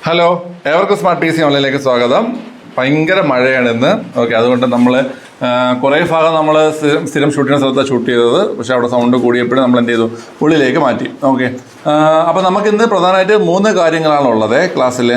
Hello, ഏവർക്കും smart P C ഓൺലൈനിലേക്ക് സ്വാഗതം. ഭയങ്കര മഴയാണ് ഇന്ന്. ഓക്കെ, അതുകൊണ്ട് നമ്മൾ കുറേ ഭാഗം നമ്മൾ സ്ഥിരം ഷൂട്ടിൻ്റെ സ്ഥലത്താണ് ഷൂട്ട് ചെയ്തത്. പക്ഷേ അവിടെ സൗണ്ട് കൂടിയപ്പോഴും നമ്മൾ എന്ത് ചെയ്തു, ഉള്ളിലേക്ക് മാറ്റി. ഓക്കെ, അപ്പോൾ നമുക്കിന്ന് പ്രധാനമായിട്ട് 3 കാര്യങ്ങളാണുള്ളത് ക്ലാസ്സിൽ.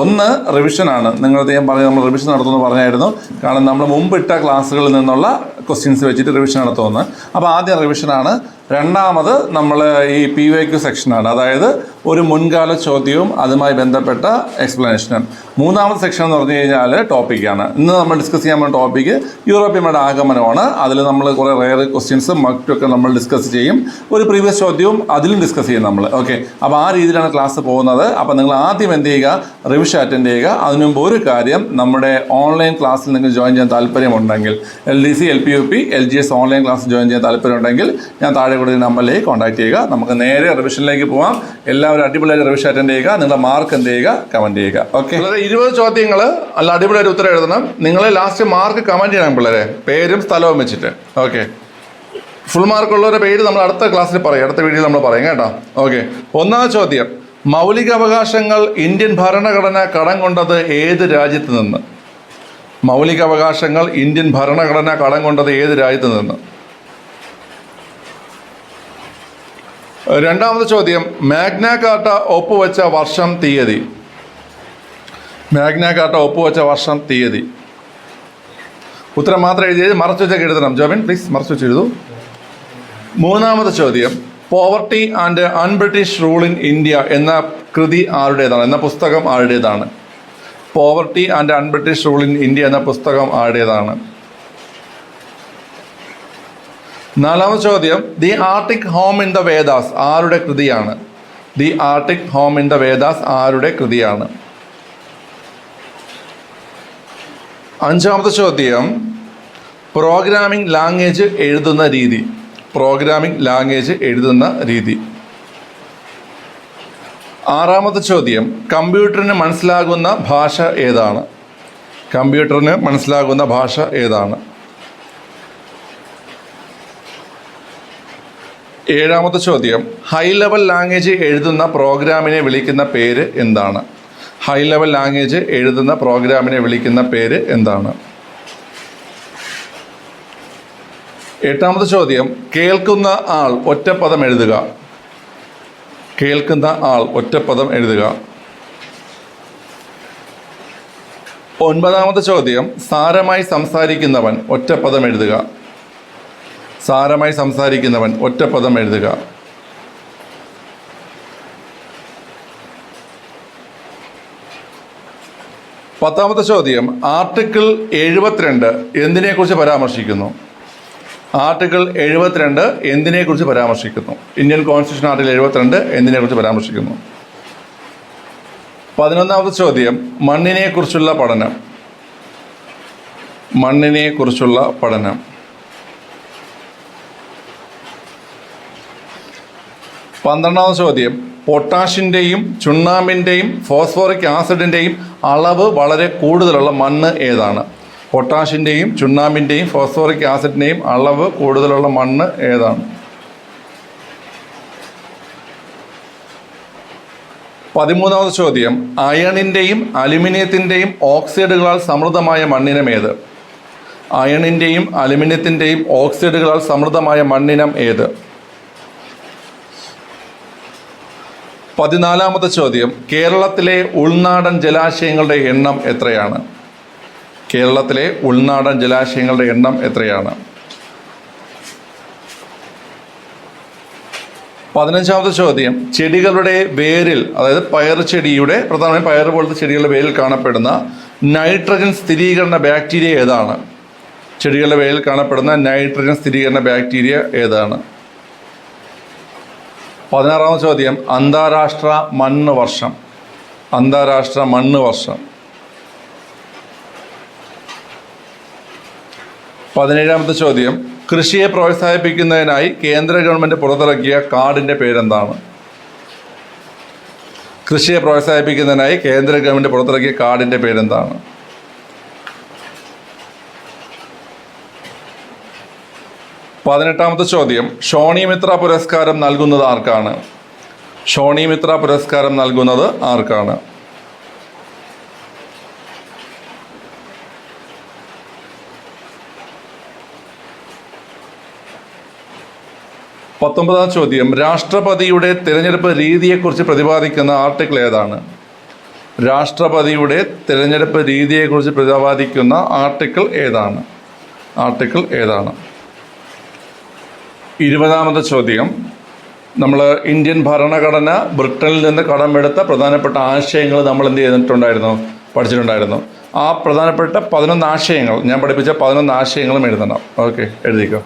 ഒന്ന് റിവിഷനാണ്. നിങ്ങളത് ഞാൻ പറഞ്ഞു, നമ്മൾ റിവിഷൻ നടത്തുമെന്ന് പറഞ്ഞായിരുന്നു. കാരണം നമ്മൾ മുമ്പിട്ട ക്ലാസ്സുകളിൽ നിന്നുള്ള ക്വസ്റ്റ്യൻസ് വെച്ചിട്ട് റിവിഷൻ നടത്തുമെന്ന്. അപ്പോൾ ആദ്യം റിവിഷനാണ്. രണ്ടാമത് നമ്മൾ ഈ PYQ സെക്ഷനാണ്, അതായത് ഒരു മുൻകാല ചോദ്യവും അതുമായി ബന്ധപ്പെട്ട എക്സ്പ്ലനേഷനും. മൂന്നാമത്തെ സെക്ഷൻ എന്ന് പറഞ്ഞു കഴിഞ്ഞാൽ ടോപ്പിക്കാണ്. ഇന്ന് നമ്മൾ ഡിസ്കസ് ചെയ്യാൻ പോകുന്ന ടോപ്പിക്ക് യൂറോപ്യന്മാരുടെ ആഗമനമാണ്. അതിൽ നമ്മൾ കുറേ റെയർ ക്വസ്റ്റ്യൻസും മറ്റൊക്കെ നമ്മൾ ഡിസ്കസ് ചെയ്യും. ഒരു പ്രീവിയസ് ചോദ്യവും അതിലും ഡിസ്കസ് ചെയ്യും നമ്മൾ. ഓക്കെ, അപ്പോൾ ആ രീതിയിലാണ് ക്ലാസ് പോകുന്നത്. അപ്പോൾ നിങ്ങൾ ആദ്യം എന്ത് ചെയ്യുക, റിവിഷൻ അറ്റൻഡ് ചെയ്യുക. അതിനു മുമ്പ് ഒരു കാര്യം, നമ്മുടെ ഓൺലൈൻ ക്ലാസ്സിൽ നിങ്ങൾക്ക് ജോയിൻ ചെയ്യാൻ താല്പര്യമുണ്ടെങ്കിൽ LDC, LPUP, LGS online class join ചെയ്യാൻ താല്പര്യമുണ്ടെങ്കിൽ ഞാൻ താഴെ കൂടി നമ്പറിലേക്ക് കോൺടാക്ട് ചെയ്യുക. നമുക്ക് നേരെ റിവിഷനിലേക്ക് പോകാം. എല്ലാവരും അടിപൊളിയായിട്ട് റിവിഷൻ അറ്റൻഡ് ചെയ്യുക. നിങ്ങളുടെ മാർക്ക് എന്ത് ചെയ്യുക, കമൻറ്റ് ചെയ്യുക. ഓക്കെ, 20 ചോദ്യങ്ങൾ അല്ല അടിപൊളിയായിട്ട് ഉത്തരം എഴുതണം. നിങ്ങൾ ലാസ്റ്റ് മാർക്ക് കമൻറ്റ് ചെയ്യണം പിള്ളേരെ, പേരും സ്ഥലവും വെച്ചിട്ട്. ഓക്കെ, ഫുൾ മാർക്കുള്ളവരുടെ പേര് നമ്മൾ അടുത്ത ക്ലാസ്സിൽ പറയും, അടുത്ത വീഡിയോയിൽ നമ്മൾ പറയും കേട്ടോ. ഓക്കെ, ഒന്നാമത്തെ ചോദ്യം, മൗലിക അവകാശങ്ങൾ ഇന്ത്യൻ ഭരണഘടന കടം കൊണ്ടത് ഏത് രാജ്യത്ത് നിന്ന്? മൗലിക അവകാശങ്ങൾ ഇന്ത്യൻ ഭരണഘടന കടം കൊണ്ടത് ഏത് രാജ്യത്ത് നിന്ന്? രണ്ടാമത്തെ ചോദ്യം, മാഗ്ന കാർട്ട ഒപ്പുവെച്ച വർഷം തീയതി. മാഗ്ന കാർട്ട ഒപ്പുവെച്ച വർഷം തീയതി. ഉത്തരം മാത്രം എഴുതിയത് മറച്ചു വെച്ചൊക്കെ എഴുതണം. ജോബിൻ പ്ലീസ് മറച്ചു വെച്ച് എഴുതൂ. മൂന്നാമത്തെ ചോദ്യം, poverty and un-British rule in India എന്ന കൃതി ആരുടേതാണ്, എന്ന പുസ്തകം ആരുടേതാണ്? Poverty and un-British rule in India എന്ന പുസ്തകം ആരുടേതാണ്? നാലാമത്തെ ചോദ്യം, the Arctic home in the Vedas ആരുടെ കൃതിയാണ്? The Arctic home in the Vedas ആരുടെ കൃതിയാണ്? അഞ്ചാമത്തെ ചോദ്യം, പ്രോഗ്രാമിംഗ് ലാംഗ്വേജ് എഴുതുന്ന രീതി. പ്രോഗ്രാമിംഗ് ലാംഗ്വേജ് എഴുതുന്ന രീതി. ആറാമത്തെ ചോദ്യം, കമ്പ്യൂട്ടറിന് മനസ്സിലാകുന്ന ഭാഷ ഏതാണ്? കമ്പ്യൂട്ടറിന് മനസ്സിലാകുന്ന ഭാഷ ഏതാണ്? ഏഴാമത്തെ ചോദ്യം, ഹൈ ലെവൽ ലാംഗ്വേജ് എഴുതുന്ന പ്രോഗ്രാമിനെ വിളിക്കുന്ന പേര് എന്താണ്? ഹൈ ലെവൽ ലാംഗ്വേജ് എഴുതുന്ന പ്രോഗ്രാമിനെ വിളിക്കുന്ന പേര് എന്താണ്? എട്ടാമത്തെ ചോദ്യം, കേൾക്കുന്ന ആൾ ഒറ്റപ്പദം എഴുതുക. കേൾക്കുന്ന ആൾ ഒറ്റപ്പദം എഴുതുക. ഒൻപതാമത്തെ ചോദ്യം, സാരമായി സംസാരിക്കുന്നവൻ ഒറ്റപ്പദം എഴുതുക. സാരമായി സംസാരിക്കുന്നവൻ ഒറ്റപ്പദം എഴുതുക. പത്താമത്തെ ചോദ്യം, ആർട്ടിക്കിൾ 72 എന്തിനെക്കുറിച്ച് പരാമർശിക്കുന്നു? ആർട്ടിക്കിൾ 72 എന്തിനെക്കുറിച്ച് പരാമർശിക്കുന്നു? ഇന്ത്യൻ കോൺസ്റ്റിറ്റ്യൂഷൻ ആർട്ടിക്കിൾ 72 എന്തിനെക്കുറിച്ച് പരാമർശിക്കുന്നു? 11ാമത്തെ ചോദ്യം, മണ്ണിനെക്കുറിച്ചുള്ള പഠനം. മണ്ണിനെക്കുറിച്ചുള്ള പഠനം. 12ാമത്തെ ചോദ്യം, പൊട്ടാഷിൻ്റെയും ചുണ്ണാമ്പിൻ്റെയും ഫോസ്ഫോറിക് ആസിഡിൻ്റെയും അളവ് വളരെ കൂടുതലുള്ള മണ്ണ് ഏതാണ്? പൊട്ടാഷിൻ്റെയും ചുണ്ണാമ്പിൻ്റെയും ഫോസ്ഫോറിക് ആസിഡിൻ്റെയും അളവ് കൂടുതലുള്ള മണ്ണ് ഏതാണ്? 13ാമത്തെ ചോദ്യം, അയണിൻ്റെയും അലുമിനിയത്തിൻ്റെയും ഓക്സൈഡുകളാൽ സമൃദ്ധമായ മണ്ണിനം ഏത്? അയണിൻ്റെയും അലുമിനിയത്തിൻ്റെയും ഓക്സൈഡുകളാൽ സമൃദ്ധമായ മണ്ണിനം ഏത്? 14ാമത്തെ ചോദ്യം, കേരളത്തിലെ ഉൾനാടൻ ജലാശയങ്ങളുടെ എണ്ണം എത്രയാണ്? കേരളത്തിലെ ഉൾനാടൻ ജലാശയങ്ങളുടെ എണ്ണം എത്രയാണ്? 15ാമത്തെ ചോദ്യം, ചെടികളുടെ വേരിൽ, അതായത് പയർ ചെടിയുടെ, പ്രധാനമായും പയർ പോലത്തെ ചെടികളുടെ വേരിൽ കാണപ്പെടുന്ന നൈട്രജൻ സ്ഥിരീകരണ ബാക്ടീരിയ ഏതാണ്? ചെടികളുടെ വേരിൽ കാണപ്പെടുന്ന നൈട്രജൻ സ്ഥിരീകരണ ബാക്ടീരിയ ഏതാണ്? 16ാമത്തെ ചോദ്യം, അന്താരാഷ്ട്ര മണ്ണ് വർഷം. അന്താരാഷ്ട്ര മണ്ണ് വർഷം. 17ാമത്തെ ചോദ്യം, കൃഷിയെ പ്രോത്സാഹിപ്പിക്കുന്നതിനായി കേന്ദ്ര ഗവൺമെൻറ് പുറത്തിറക്കിയ കാർഡിൻ്റെ പേരെന്താണ്? കൃഷിയെ പ്രോത്സാഹിപ്പിക്കുന്നതിനായി കേന്ദ്ര ഗവൺമെൻറ് പുറത്തിറക്കിയ കാർഡിൻ്റെ പേരെന്താണ്? 18ാമത്തെ ചോദ്യം, ഷോണി മിത്ര പുരസ്കാരം നൽകുന്നത് ആർക്കാണ്? ഷോണി മിത്ര പുരസ്കാരം നൽകുന്നത് ആർക്കാണ്? 19-ാം ചോദ്യം. രാഷ്ട്രപതിയുടെ തിരഞ്ഞെടുപ്പ് രീതിയെക്കുറിച്ച് പ്രതിപാദിക്കുന്ന ആർട്ടിക്കിൾ ഏതാണ്? രാഷ്ട്രപതിയുടെ തിരഞ്ഞെടുപ്പ് രീതിയെക്കുറിച്ച് പ്രതിപാദിക്കുന്ന ആർട്ടിക്കിൾ ഏതാണ്? 20-ാമത്തെ ചോദ്യം. നമ്മൾ ഇന്ത്യൻ ഭരണഘടന ബ്രിട്ടനിൽ നിന്ന് കടമെടുത്ത പ്രധാനപ്പെട്ട ആശയങ്ങൾ നമ്മൾ എന്ത് ചെയ്തിട്ടുണ്ടായിരുന്നു? പഠിച്ചിട്ടുണ്ടായിരുന്നു. ആ പ്രധാനപ്പെട്ട 11 ആശയങ്ങൾ, ഞാൻ പഠിപ്പിച്ച 11 ആശയങ്ങളും എഴുതണം. ഓക്കെ, എഴുതിക്കോ.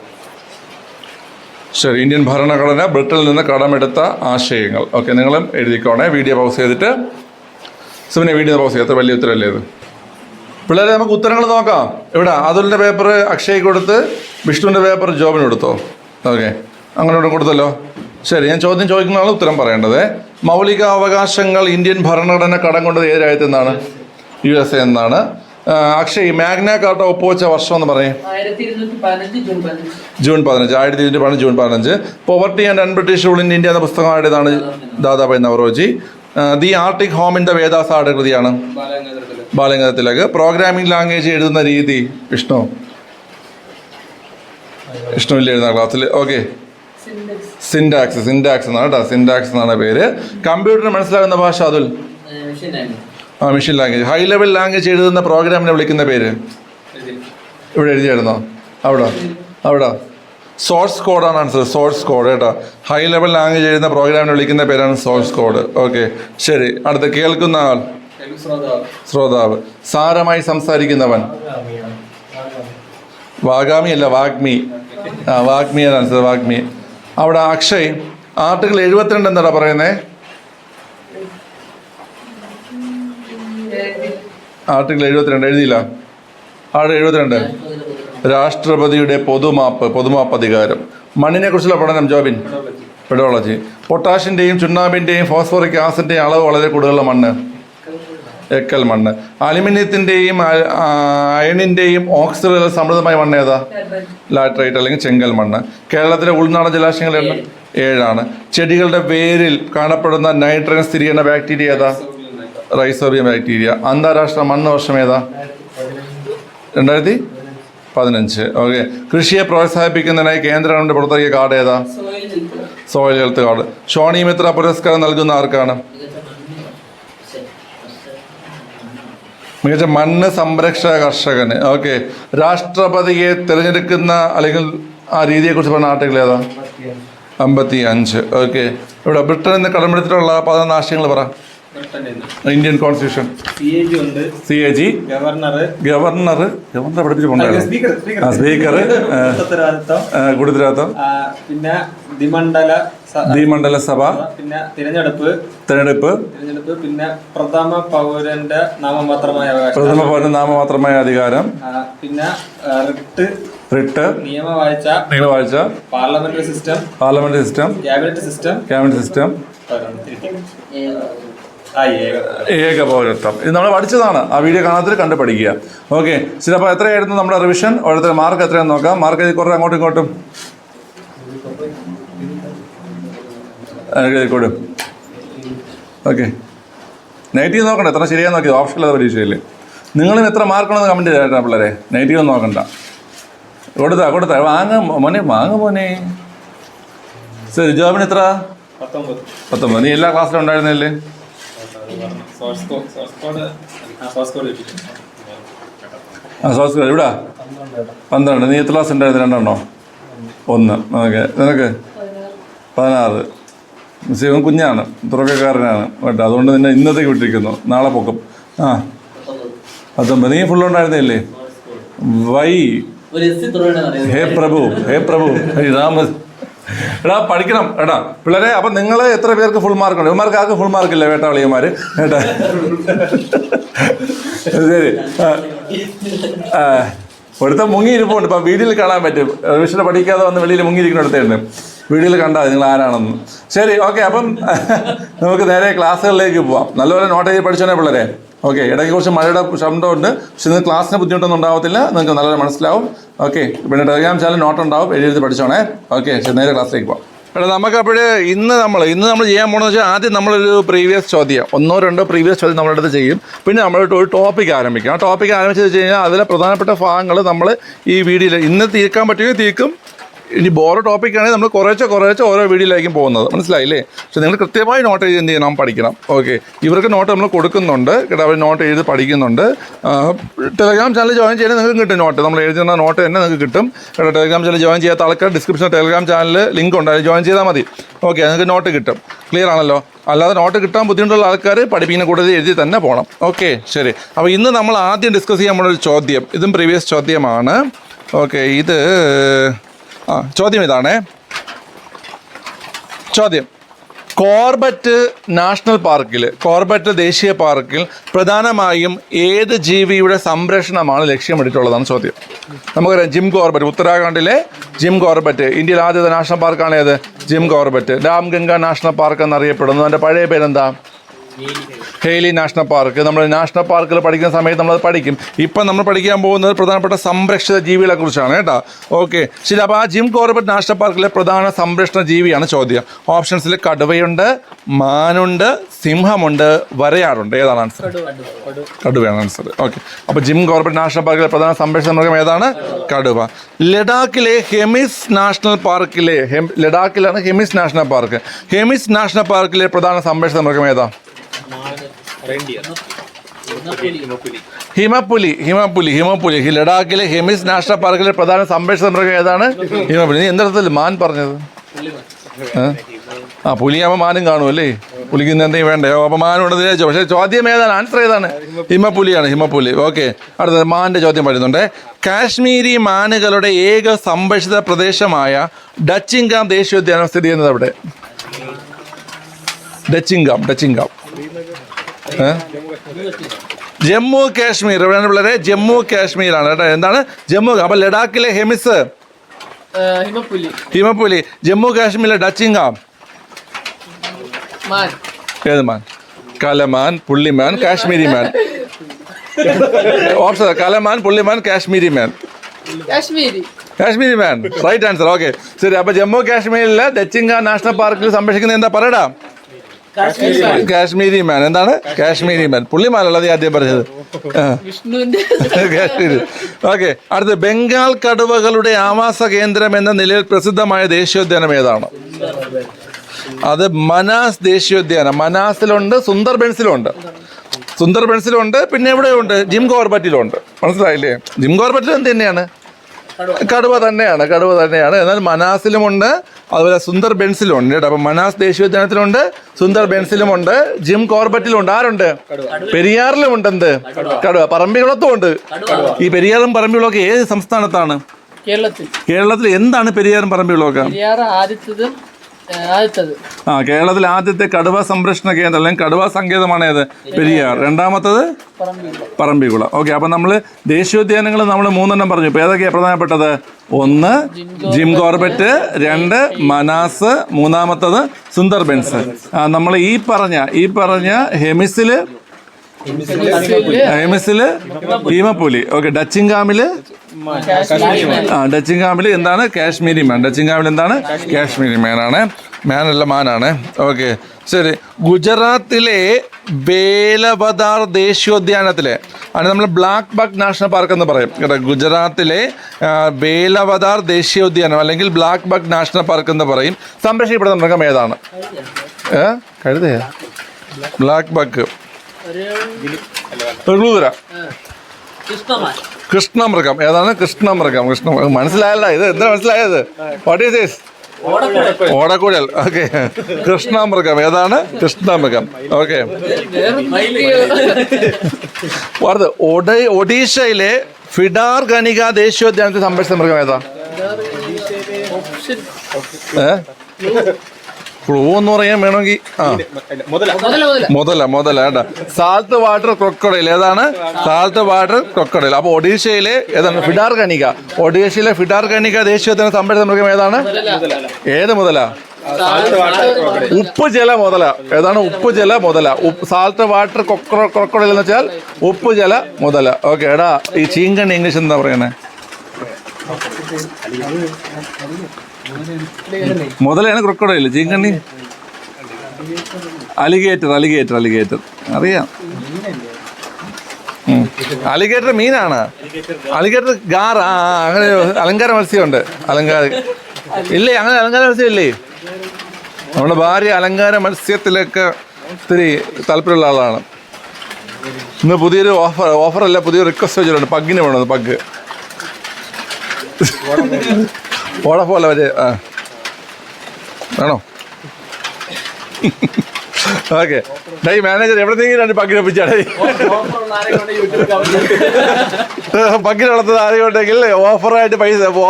ശരി, ഇന്ത്യൻ ഭരണഘടന ബ്രിട്ടനിൽ നിന്ന് കടമെടുത്ത ആശയങ്ങൾ. ഓക്കെ, നിങ്ങളും എഴുതിക്കോണേ. വീഡിയോ പൗസ് ചെയ്തിട്ട് സുമിനെ വീഡിയോ പൗസ് ചെയ്യാം. അത്ര വലിയ ഉത്തരമല്ലേ ഇത്? പിള്ളേരെ, നമുക്ക് ഉത്തരങ്ങൾ നോക്കാം. ഇവിടെ അതുലിൻ്റെ പേപ്പർ അക്ഷയ് കൊടുത്ത് വിഷ്ണുവിൻ്റെ പേപ്പർ ജോബിന് കൊടുത്തോ? ഓക്കെ, അങ്ങനെ ഇവിടെ കൊടുത്തല്ലോ. ശരി, ഞാൻ ചോദ്യം ചോദിക്കുന്നതാണ് ഉത്തരം പറയേണ്ടത്. മൗലിക അവകാശങ്ങൾ ഇന്ത്യൻ ഭരണഘടന കടം കൊണ്ടത് ഏത് രാജ്യത്തു നിന്നാണ്? USA എന്നാണ്. അക്ഷയ്, മാഗ്ന കാർട്ട ഒപ്പുവെച്ച വർഷം എന്ന് പറയും. 1215 June 15. 1215 June 15. Poverty and un-British rule in India എന്ന പുസ്തകം ആരുടേതാണ്? Dadabhai Naoroji. The Arctic home in the Vedas ആരുടെ കൃതിയാണ്? ബാലഗംഗാധര തിലക്. പ്രോഗ്രാമിംഗ് ലാംഗ്വേജ് എഴുതുന്ന രീതി? വിഷ്ണുവിൽ എഴുതുന്ന ക്ലാസ്സിൽ. ഓക്കെ, സിൻടാക്സ് എന്നാണ് കേട്ടോ. സിൻടാക്സ് എന്നാണ് പേര്. കമ്പ്യൂട്ടറിന് മനസ്സിലാകുന്ന ഭാഷ? Atul? Machine language. High level language എഴുതുന്ന പ്രോഗ്രാമിനെ വിളിക്കുന്ന പേര്? ഇവിടെ എഴുതിയായിരുന്നോ? അവിടെ സോഴ്സ് കോഡാണ് ആൻസർ. സോഴ്സ് കോഡ് കേട്ടോ. ഹൈ ലെവൽ ലാംഗ്വേജ് എഴുതുന്ന പ്രോഗ്രാമിനെ വിളിക്കുന്ന പേരാണ് സോഴ്സ് കോഡ്. ഓക്കെ, ശരി. അടുത്ത് കേൾക്കുന്ന ആൾ? ശ്രോതാവ്. സാരമായി സംസാരിക്കുന്നവൻ? വാഗാമി അല്ല, വാഗ്മി. വാഗ്മിയാണ് ആൻസർ. വാഗ്മി. അവിടെ അക്ഷയ്, ആർട്ടിക്കിൾ 72 എന്താടാ പറയുന്നേ? ആർട്ടിക്കിൾ 72 എഴുതിയില്ല? അവിടെ 72 രാഷ്ട്രപതിയുടെ പൊതുമാപ്പ് അധികാരം. മണ്ണിനെ കുറിച്ചുള്ള പഠനം ജോബിൻ? പെഡോളജി. പൊട്ടാഷിൻ്റെയും ചുണ്ണാമ്പിൻ്റെയും ഫോസ്ഫോറിക് ആസിഡിൻ്റെയും അളവ് വളരെ കൂടുതലുള്ള മണ്ണ്? എക്കൽ മണ്ണ്. അലുമിനിയത്തിൻ്റെയും അയണിൻ്റെയും ഓക്സിഡുകൾ സമൃദ്ധമായ മണ്ണ് ഏതാ? ലാറ്ററൈറ്റ് അല്ലെങ്കിൽ ചെങ്കൽ മണ്ണ്. കേരളത്തിലെ ഉൾനാടൻ ജലാശയങ്ങൾ 7 ചെടികളുടെ വേരിൽ കാണപ്പെടുന്ന നൈട്രജൻ സ്ഥിരീകരണ ബാക്ടീരിയ ഏതാ? Rhizobium bacteria. അന്താരാഷ്ട്ര മണ്ണ് വർഷം ഏതാ? 2015. ഓക്കെ. കൃഷിയെ പ്രോത്സാഹിപ്പിക്കുന്നതിനായി കേന്ദ്ര ഗവൺമെന്റ് പുറത്തിറക്കിയ കാർഡ് ഏതാ? Soil health card. ഷോണി മിത്ര പുരസ്കാരം നൽകുന്ന ആർക്കാണ്? മികച്ച മണ്ണ് സംരക്ഷക കർഷകന്. ഓക്കെ. രാഷ്ട്രപതിയെ തിരഞ്ഞെടുക്കുന്ന അല്ലെങ്കിൽ ആ രീതിയെക്കുറിച്ച് പറഞ്ഞ ആർട്ടിക്കിൾ ഏതാ? 55. ഓക്കെ. ഇവിടെ ബ്രിട്ടനിൽ നിന്ന് കടമെടുത്തിട്ടുള്ള 11 ആശയങ്ങൾ പറ. Indian constitution. CAG, ഗവർണർ പഠിപ്പിച്ചു പോകണ്ടായിരുന്നു. സ്പീക്കർ, ഗുരുത്തരവാദിത്വം, പിന്നെ ദ്വിമണ്ഡല സഭ, പിന്നെ തിരഞ്ഞെടുപ്പ്, പിന്നെ പ്രഥമ പൗരന്റെ നാമമാത്രമായ അധികാരം, പിന്നെ റിട്ട്, നിയമവാഴ്ച, പാർലമെന്ററി സിസ്റ്റം, ക്യാബിനറ്റ് സിസ്റ്റം, ഏക പൗരത്വം. ഇത് നമ്മൾ പഠിച്ചതാണ്. ആ വീഡിയോ കാണാത്തിൽ കണ്ട് പഠിക്കുക. ഓക്കെ, ശരി. അപ്പോൾ എത്രയായിരുന്നു നമ്മുടെ റിവിഷൻ? ഓരോരുത്തർ മാർക്ക് എത്രയാണെന്ന് നോക്കാം. മാർക്ക് എഴുതി കുറേ അങ്ങോട്ടും ഇങ്ങോട്ടും എഴുതിക്കോടും. ഓക്കെ, നെഗറ്റീവ് നോക്കണ്ട. എത്ര ശരിയാന്ന് നോക്കിയത് ഓപ്ഷനില്ലാത്ത പരീക്ഷയിൽ. നിങ്ങളും എത്ര മാർക്കാണെന്ന് കമൻറ്റ് ചെയ്തേട്ടാ പിള്ളേരെ. നെഗറ്റീവ് ഒന്നും നോക്കണ്ട. കൊടുത്താ മോനെ. ശരി, ജോബിന് എത്ര? 19. നീ എല്ലാ ക്ലാസ്സിലും ഉണ്ടായിരുന്നില്ലേ? സോഴ്സ് കോഡ് ഇവിടെ 12. നീ എത്ര ക്ലാസ് ഉണ്ടായിരുന്നു? 2 1. ഓക്കെ. നിനക്ക് 16. ശിവൻ കുഞ്ഞാണ്, തുറക്കക്കാരനാണ് കേട്ടോ. അതുകൊണ്ട് നിന്നെ ഇന്നത്തേക്ക് വിട്ടിരിക്കുന്നു. നാളെ പൊക്കും. 19. നീ ഫുൾ ഉണ്ടായിരുന്നില്ലേ? വൈ ഹേ പ്രഭു രാമ. എടാ പഠിക്കണം കേട്ടാ പിള്ളേരെ. അപ്പം നിങ്ങൾ എത്ര പേർക്ക് ഫുൾ മാർക്ക് ഉണ്ട്? ഇവന്മാർക്ക് ആർക്കും ഫുൾ മാർക്കില്ല വേട്ടാളിയന്മാർ കേട്ടാ. ശരി, ഒരുത്ത മുങ്ങിയിരിപ്പുണ്ട്. ഇപ്പം വീഡിയോയിൽ കാണാൻ പറ്റും. റിവിഷന് പഠിക്കാതെ വന്ന് വെളിയിൽ മുങ്ങിയിരിക്കുന്നിടത്തുണ്ട്. വീഡിയോയിൽ കണ്ടാൽ നിങ്ങൾ ആരാണെന്ന്. ശരി, ഓക്കെ. അപ്പം നമുക്ക് നേരെ ക്ലാസ്സുകളിലേക്ക് പോവാം. നല്ലപോലെ നോട്ട് ചെയ്ത് പഠിച്ചോണേ പിള്ളേരെ. ഓക്കെ. ഇടയ്ക്ക് കുറച്ച് മഴയുടെ ശബ്ദമുണ്ട്. പക്ഷെ നിങ്ങൾക്ക് ക്ലാസ്സിന് ബുദ്ധിമുട്ടൊന്നും ഉണ്ടാവത്തില്ല. നിങ്ങൾക്ക് നല്ലപോലെ മനസ്സിലാവും. ഓക്കെ. പിന്നെ ടെലിഗ്രാം ചാനൽ നോട്ട് ഉണ്ടാവും. എഴുതി പഠിച്ചോണേ. ഓക്കെ, ശരി. നേരെ ക്ലാസ്സിലേക്ക് പോവാം. എടാ, നമുക്കപ്പോൾ ഇന്ന് നമ്മൾ ചെയ്യാൻ പോകണമെന്ന് വെച്ചാൽ ആദ്യം നമ്മളൊരു പ്രീവിയസ് ചോദ്യം 1-2 പ്രീവിയസ് ചോദ്യം നമ്മളെടുത്ത് ചെയ്യും. പിന്നെ നമ്മളൊരു ടോപ്പിക് ആരംഭിക്കും. ആ ടോപ്പിക് ആരംഭിച്ച് വെച്ച് കഴിഞ്ഞാൽ അതിലെ പ്രധാനപ്പെട്ട ഭാഗങ്ങൾ നമ്മൾ ഈ വീഡിയോയിൽ ഇന്ന് തീർക്കാൻ പറ്റുമെങ്കിൽ തീർക്കും, ഇനി ബോറോ ടോപ്പിക്കാണെങ്കിൽ നമ്മൾ കുറേശ്ശെ ഓരോ വീഡിയോയിലേക്കും പോകുന്നത്, മനസ്സിലായില്ലേ? പക്ഷെ നിങ്ങൾ കൃത്യമായി നോട്ട് എഴുതി എന്ത് ചെയ്യണം, പഠിക്കണം. ഓക്കെ, ഇവർക്ക് നോട്ട് നമ്മൾ കൊടുക്കുന്നുണ്ട് കേട്ടോ, അവർ നോട്ട് എഴുതി പഠിക്കുന്നുണ്ട്. ടെലഗ്രാം ചാനൽ ജോയിൻ ചെയ്യാൻ നിങ്ങൾക്ക് കിട്ടും നോട്ട്, നമ്മൾ എഴുതുന്ന നോട്ട് തന്നെ നിങ്ങൾക്ക് കിട്ടും കേട്ടോ. ടെലഗ്രാം ചാനൽ ജോയിൻ ചെയ്യാത്ത ആൾക്കാർ ഡിസ്ക്രിപ്ഷനിൽ ടെലഗ്രാം ചാനൽ ലിങ്ക് ഉണ്ട്, അത് ജോയിൻ ചെയ്താൽ മതി. ഓക്കെ, നിങ്ങൾക്ക് നോട്ട് കിട്ടും. ക്ലിയർ ആണല്ലോ? അല്ലാതെ നോട്ട് കിട്ടാൻ ബുദ്ധിമുട്ടുള്ള ആൾക്കാർ പഠിപ്പിക്കുന്ന കൂടുതൽ എഴുതി തന്നെ പോകണം. ഓക്കെ, ശരി. അപ്പോൾ ഇന്ന് നമ്മൾ ആദ്യം ഡിസ്കസ് ചെയ്യാൻ പോകുന്ന ഒരു ചോദ്യം, ഇതും പ്രീവിയസ് ചോദ്യമാണ്. ഓക്കെ, ഇത് ചോദ്യം ഇതാണേ. ചോദ്യം: കോർബറ്റ് നാഷണൽ പാർക്കിൽ, കോർബറ്റ് ദേശീയ പാർക്കിൽ പ്രധാനമായും ഏത് ജീവിയുടെ സംരക്ഷണമാണ് ലക്ഷ്യമിട്ടിട്ടുള്ളതാണ് ചോദ്യം. നമുക്കറിയാം ജിം കോർബറ്റ്, ഉത്തരാഖണ്ഡിലെ ജിം കോർബറ്റ്. ഇന്ത്യയിലെ ആദ്യത്തെ നാഷണൽ പാർക്കാണ് ഏത്? Jim Corbett. Ramganga national park എന്നറിയപ്പെടുന്നു. അതിൻ്റെ പഴയ പേരെന്താ? Hailey national park. നമ്മൾ നാഷണൽ പാർക്കിൽ പഠിക്കുന്ന സമയത്ത് നമ്മളത് പഠിക്കും. ഇപ്പം നമ്മൾ പഠിക്കാൻ പോകുന്നത് പ്രധാനപ്പെട്ട സംരക്ഷിത ജീവികളെ കുറിച്ചാണ് കേട്ടോ. ഓക്കെ, ശരി. അപ്പോൾ ആ ജിം കോർബറ്റ് നാഷണൽ പാർക്കിലെ പ്രധാന സംരക്ഷണ ജീവിയാണ് ചോദ്യം. ഓപ്ഷൻസിൽ കടുവയുണ്ട്, മാനുണ്ട്, സിംഹമുണ്ട്, വരയാടുണ്ട്. ഏതാണ് ആൻസർ? കടുവയാണ് ആൻസർ. ഓക്കെ, അപ്പോൾ ജിം കോർബറ്റ് നാഷണൽ പാർക്കിലെ പ്രധാന സംരക്ഷണ മൃഗം ഏതാണ്? കടുവ. ലഡാക്കിലെ ഹെമിസ് നാഷണൽ പാർക്കിലെ, ലഡാക്കിലാണ് Hemis national park. Hemis national പാർക്കിലെ പ്രധാന സംരക്ഷണ മൃഗം ഏതാ? ഹിമപ്പുലി. ലഡാക്കിലെ ഹെമിസ് നാഷണൽ പാർക്കിലെ പ്രധാന സംരക്ഷണ മൃഗം ഏതാണ്? ഹിമപ്പുലി. നീ എന്തർത്ഥത്തിൽ മാൻ പറഞ്ഞത്? പുലിയാകുമ്പോൾ മാനും കാണുമല്ലേ? പുലിക്ക് എന്തെങ്കിലും വേണ്ടേ? അപ്പോൾ മാനുണ്ടെന്ന് വിചാരിച്ചു. പക്ഷേ ചോദ്യം ഏതാണ്? ആൻസർ ഏതാണ്? ഹിമപ്പുലിയാണ്, ഹിമപ്പുലി. ഓക്കെ, അടുത്തത് മാനിൻ്റെ ചോദ്യം വരുന്നുണ്ട്. കാശ്മീരി മാനുകളുടെ ഏക സംരക്ഷിത പ്രദേശമായ ഡച്ചിങ്കാം ദേശീയോദ്യാനം സ്ഥിതി ചെയ്യുന്നത് എവിടെ? ഡച്ചിങ്കാം. ജമ്മു കാശ്മീർ. എവിടെയാണ് പിള്ളേരെ? ജമ്മു കാശ്മീരാണ് കേട്ടോ. എന്താണ് ജമ്മു? അപ്പൊ ലഡാക്കിലെ ഹെമിസ് ഹിമപ്പുലി, ജമ്മു കാശ്മീരിലെ ഡച്ചിങ്കാം ഏത് മാൻ? കലമാൻ, പുള്ളിമാൻ, കാശ്മീരി മാൻ. ഓപ്ഷൻ കലമാൻ, പുള്ളിമാൻ, കാശ്മീരി മാൻ. കാശ്മീരി മാൻ, റൈറ്റ് ആൻസർ. ഓക്കെ, ശരി. അപ്പൊ ജമ്മു കാശ്മീരിലെ ഡച്ചിങ്കാം നാഷണൽ പാർക്കിൽ സംരക്ഷിക്കുന്നത് എന്താ പറയടാ? കാശ്മീരി മാൻ. എന്താണ് കാശ്മീരി മാൻ? പുള്ളിമാനല്ല നീ ആദ്യം പറഞ്ഞത്. കാശ്മീരി. ഓക്കെ, അടുത്ത് ബംഗാൾ കടുവകളുടെ ആവാസ കേന്ദ്രം എന്ന നിലയിൽ പ്രസിദ്ധമായ ദേശീയോദ്യാനം ഏതാണ്? അത് മനാസ് ദേശീയോദ്യാനം. മനാസിലുണ്ട്, സുന്ദർബൻസിലുണ്ട്, പിന്നെ എവിടെയുണ്ട്? ജിം കോർബറ്റിലുണ്ട്. മനസ്സിലായില്ലേ? ജിം കോർബറ്റിൽ എന്ത് തന്നെയാണ്? കടുവ തന്നെയാണ്. എന്നാൽ മനാസിലുമുണ്ട്, അതുപോലെ സുന്ദർബൻസിലുണ്ട് കേട്ടോ. അപ്പം മനാസ് ദേശീയോദ്യാനത്തിലുണ്ട്, സുന്ദർബൻസിലുമുണ്ട്, ജിം കോർബറ്റിലുണ്ട്. ആരുണ്ട്? പെരിയാറിലുമുണ്ട്. എന്ത്? കടുവ. പറമ്പിക്കുളത്തും ഉണ്ട്. ഈ പെരിയാറും പറമ്പിക്കുളമൊക്കെ ഏത് സംസ്ഥാനത്താണ്? കേരളത്തിൽ. എന്താണ് പെരിയാറും പറമ്പിക്കുളമൊക്കെ? കേരളത്തിൽ ആദ്യത്തെ കടുവ സംരക്ഷണ കേന്ദ്രം അല്ലെങ്കിൽ കടുവ സങ്കേതമാണ് ഏത്? പെരിയാർ. രണ്ടാമത്തത് പറമ്പിക്കുളം. ഓക്കെ, അപ്പം നമ്മൾ ദേശീയോദ്യാനങ്ങൾ നമ്മൾ 3 പറഞ്ഞു. ഇപ്പോൾ ഏതൊക്കെയാണ് പ്രധാനപ്പെട്ടത്? 1 ജിം കോർബറ്റ്, 2 മനാസ്, 3 സുന്ദർബൻസ്. നമ്മൾ ഈ പറഞ്ഞ ഹെമിസില് ഹിമപ്പുലി. ഓക്കെ, ഡച്ചിങ്കാമില് എന്താണ്? കാശ്മീരി മാൻ. എന്താണ്? കാശ്മീരി മാനാണ്. മാനല്ല, മാനാണ്. ഓക്കെ, ശരി. ഗുജറാത്തിലെ വേലവദാർ ദേശീയോദ്യാനത്തിലെ ആണ് നമ്മൾ ബ്ലാക്ക് ബക്ക് നാഷണൽ പാർക്ക് എന്ന് പറയും കേട്ടോ. ഗുജറാത്തിലെ വേലവദാർ ദേശീയോദ്യാനം അല്ലെങ്കിൽ ബ്ലാക്ക് ബക്ക് നാഷണൽ പാർക്ക് എന്ന് പറയും. സംരക്ഷിക്കപ്പെടുന്ന മൃഗം ഏതാണ്? കഴുതയാ? Black buck. കൃഷ്ണമൃഗം. ഏതാണ്? കൃഷ്ണമൃഗം. മനസ്സിലായല്ല? ഇത് എന്താ മനസ്സിലായത്? What is this? ഓടക്കുഴൽ. ഓക്കെ, കൃഷ്ണമൃഗം. ഏതാണ്? കൃഷ്ണമൃഗം. ഓക്കെ, ഒഡീഷയിലെ ഫിഡാർ ഗനിക ദേശീയോദ്യാനത്തിൽ സംരക്ഷിച്ച മൃഗം ഏതാ? ക്ലൂ എന്ന് പറയാൻ വേണമെങ്കിൽ മുതല കേട്ടോ. Salt water crocodile. ഏതാണ്? Salt water crocodile. അപ്പോൾ ഒഡീഷയിലെ ഏതാണ്? ഫിഡാർ ഗനിക. ഒഡീഷയിലെ ഫിഡാർ ഗനിക ദേശീയോദ്യാനം സംരക്ഷിച്ച മൃഗം ഏതാണ്? ഏത് മുതല? ഉപ്പുജല മുതല. ഏതാണ്? ഉപ്പുജല മുതല. സാൾട്ട് വാട്ടർ ക്രൊക്കഡൈൽ എന്ന് വെച്ചാൽ ഉപ്പുജല മുതല. ഓക്കെ, എടാ ഈ ചീങ്കണ്ണി ഇംഗ്ലീഷ് എന്താ പറയുന്നത്? മുതലാണ് ക്രൊക്കഡൈൽ. ചീങ്കണ്ണി അലിഗേറ്റർ. അറിയാം. അലിഗേറ്റർ മീനാണ്. അലിഗേറ്റർ ഗാർ. അങ്ങനെ അലങ്കാര മത്സ്യമുണ്ട്. ഇല്ലേ അങ്ങനെ അലങ്കാര മത്സ്യമില്ലേ? നമ്മുടെ ഭാര്യ അലങ്കാര മത്സ്യത്തിലൊക്കെ ഒത്തിരി താല്പര്യമുള്ള ആളാണ്. ഇന്ന് പുതിയൊരു ഓഫറല്ല, പുതിയൊരു റിക്വസ്റ്റ് വെച്ചിട്ടുണ്ട്. പഗ്ഗിന് വേണത്, പഗ് ഓട പോലെ വരെ വേണോ? ഓക്കെ. ഡൈ മാനേജർ എവിടെന്നെങ്കിലും രണ്ട് പഗ്ഗിനെ ഒപ്പിച്ചാടേ. പഗ്ഗിന് വളർത്തുന്നത് ആരെയും ഉണ്ടെങ്കിൽ